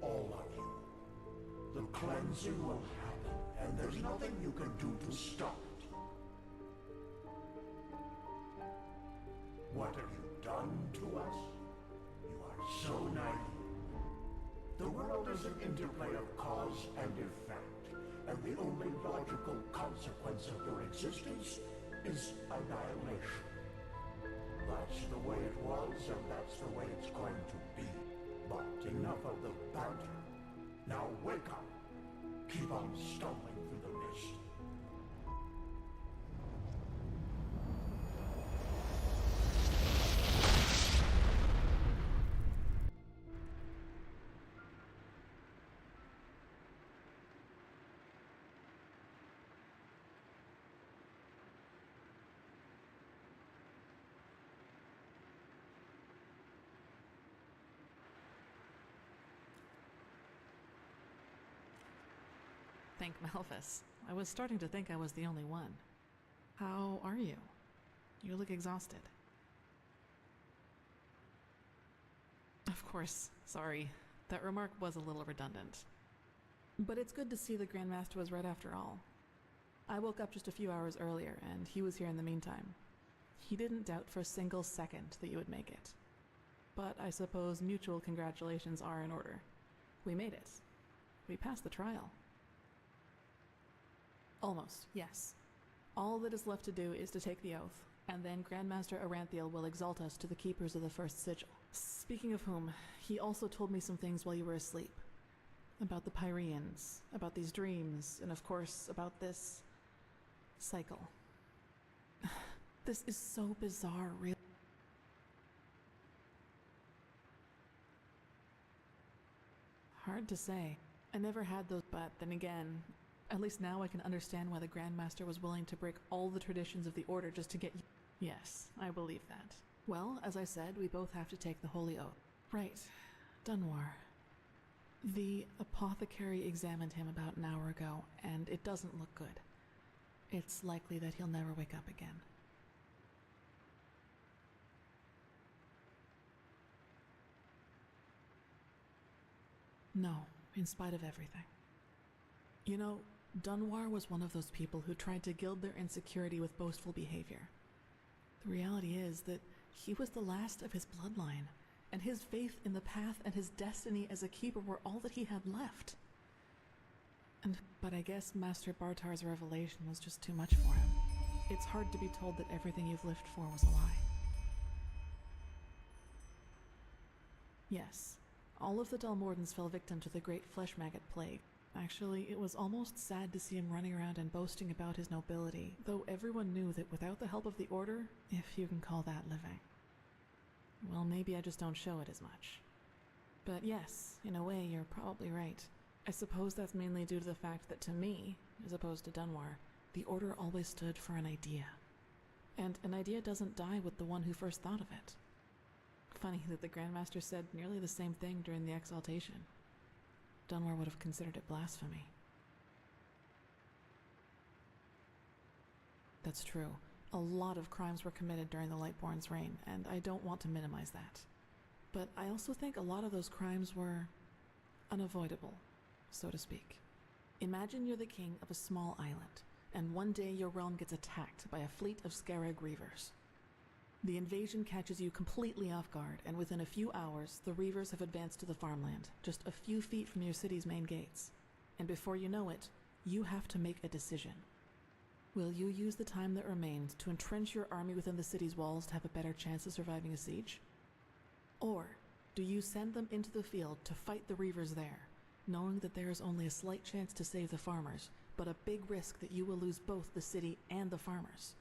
Speaker 24: All of you. The cleansing will happen, and there's nothing you can do to stop it. What have you done to us? You are so naive. The world is an interplay of cause and effect, and the only logical consequence of your existence is annihilation. That's the way it was, and that's the way it's going to be. But enough of the banter. Now wake up. Keep on stumbling through the mist.
Speaker 6: Thank Malphus. I was starting to think I was the only one. How are you? You look exhausted. Of course, sorry. That remark was a little redundant. But it's good to see the Grandmaster was right after all. I woke up just a few hours earlier, and he was here in the meantime. He didn't doubt for a single second that you would make it. But I suppose mutual congratulations are in order. We made it. We passed the trial. Almost, yes. All that is left to do is to take the oath, and then Grandmaster Aranthiel will exalt us to the keepers of the first sigil. Speaking of whom, he also told me some things while you were asleep. About the Pyreans, about these dreams, and of course, about this cycle. This is so bizarre, really. Hard to say. I never had those, but then again, at least now I can understand why the Grandmaster was willing to break all the traditions of the Order just to get you. Yes, I believe that. Well, as I said, we both have to take the Holy Oath. Right. Dunwar. The apothecary examined him about an hour ago, and it doesn't look good. It's likely that he'll never wake up again. No, in spite of everything. You know, Dunwar was one of those people who tried to gild their insecurity with boastful behavior. The reality is that he was the last of his bloodline, and his faith in the path and his destiny as a keeper were all that he had left. But I guess Master Bartar's revelation was just too much for him. It's hard to be told that everything you've lived for was a lie. Yes, all of the Dalmordans fell victim to the great flesh maggot plague. Actually, it was almost sad to see him running around and boasting about his nobility, though everyone knew that without the help of the Order, if you can call that living. Well, maybe I just don't show it as much. But yes, in a way, you're probably right. I suppose that's mainly due to the fact that to me, as opposed to Dunwar, the Order always stood for an idea. And an idea doesn't die with the one who first thought of it. Funny that the Grandmaster said nearly the same thing during the exaltation. Dunwar would have considered it blasphemy. That's true. A lot of crimes were committed during the Lightborn's reign, and I don't want to minimize that. But I also think a lot of those crimes were unavoidable, so to speak. Imagine you're the king of a small island, and one day your realm gets attacked by a fleet of Scarab Reavers. The invasion catches you completely off guard, and within a few hours, the Reavers have advanced to the farmland, just a few feet from your city's main gates. And before you know it, you have to make a decision. Will you use the time that remains to entrench your army within the city's walls to have a better chance of surviving a siege? Or do you send them into the field to fight the Reavers there, knowing that there is only a slight chance to save the farmers, but a big risk that you will lose both the city and the farmers?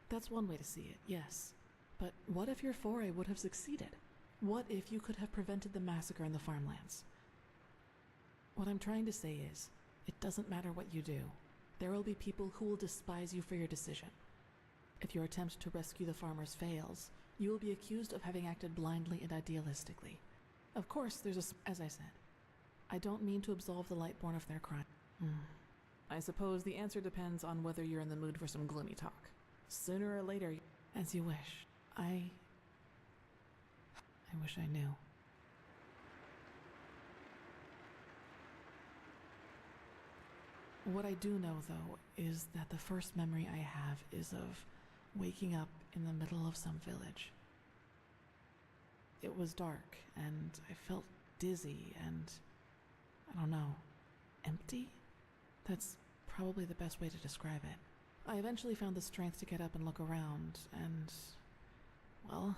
Speaker 6: That's one way to see it, yes. But what if your foray would have succeeded? What if you could have prevented the massacre in the farmlands? What I'm trying to say is, it doesn't matter what you do. There will be people who will despise you for your decision. If your attempt to rescue the farmers fails, you will be accused of having acted blindly and idealistically. Of course, as I said, I don't mean to absolve the Lightborn of their crime. I suppose the answer depends on whether you're in the mood for some gloomy talk. Sooner or later, as you wish. I wish I knew. What I do know, though, is that the first memory I have is of waking up in the middle of some village. It was dark, and I felt dizzy and, I don't know, empty? That's probably the best way to describe it. I eventually found the strength to get up and look around, and, well,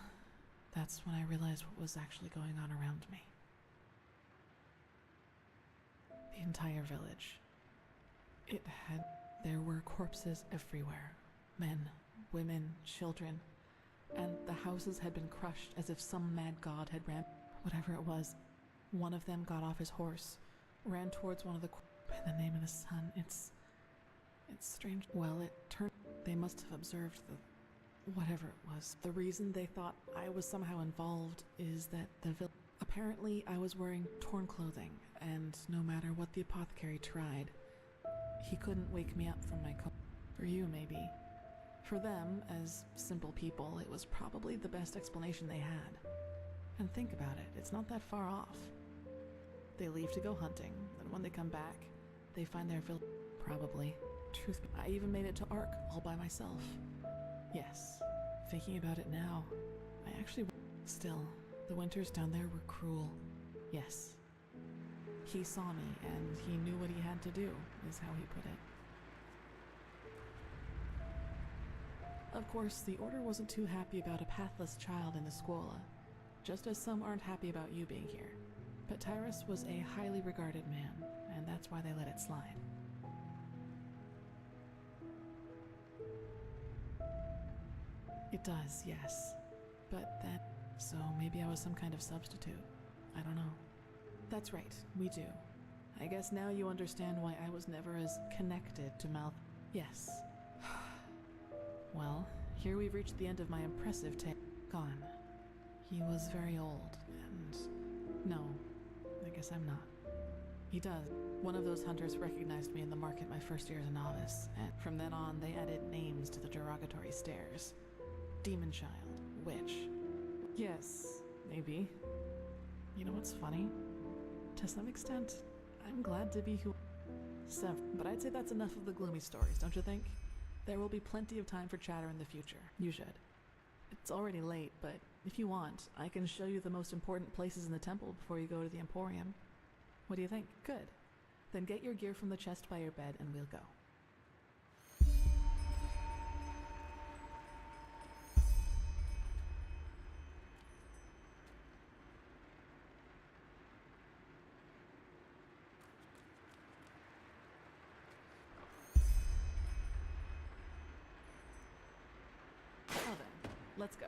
Speaker 6: that's when I realized what was actually going on around me. The entire village. There were corpses everywhere. Men, women, children. And the houses had been crushed as if some mad god had whatever it was. One of them got off his horse, ran towards one of the by the name of the sun. It's strange. Well, it turned they must have observed whatever it was. The reason they thought I was somehow involved is that apparently I was wearing torn clothing, and no matter what the apothecary tried, he couldn't wake me up from my coma. For you, maybe. For them, as simple people, it was probably the best explanation they had. And think about it, it's not that far off. They leave to go hunting, and when they come back, they find their village. Probably. Truth be I even made it to Ark all by myself. Yes, thinking about it now, I actually... Still, the winters down there were cruel. Yes. He saw me, and he knew what he had to do, is how he put it. Of course, the Order wasn't too happy about a pathless child in the Scuola, just as some aren't happy about you being here. But Tyrus was a highly regarded man, and that's why they let it slide. It does, yes. But that... So maybe I was some kind of substitute. I don't know. That's right, we do. I guess now you understand why I was never as connected to Mal... Yes. Well, here we've reached the end of my impressive tale. Gone. He was very old, and... No, I guess I'm not. He does. One of those hunters recognized me in the market my first year as a novice, and from then on they added names to the derogatory stares. Demon Child, Witch. Yes, maybe. You know what's funny? To some extent, I'm glad to be who... But I'd say that's enough of the gloomy stories, don't you think? There will be plenty of time for chatter in the future. You should. It's already late, but if you want, I can show you the most important places in the temple before you go to the Emporium. What do you think? Good. Then get your gear from the chest by your bed and we'll go. Now then, let's go.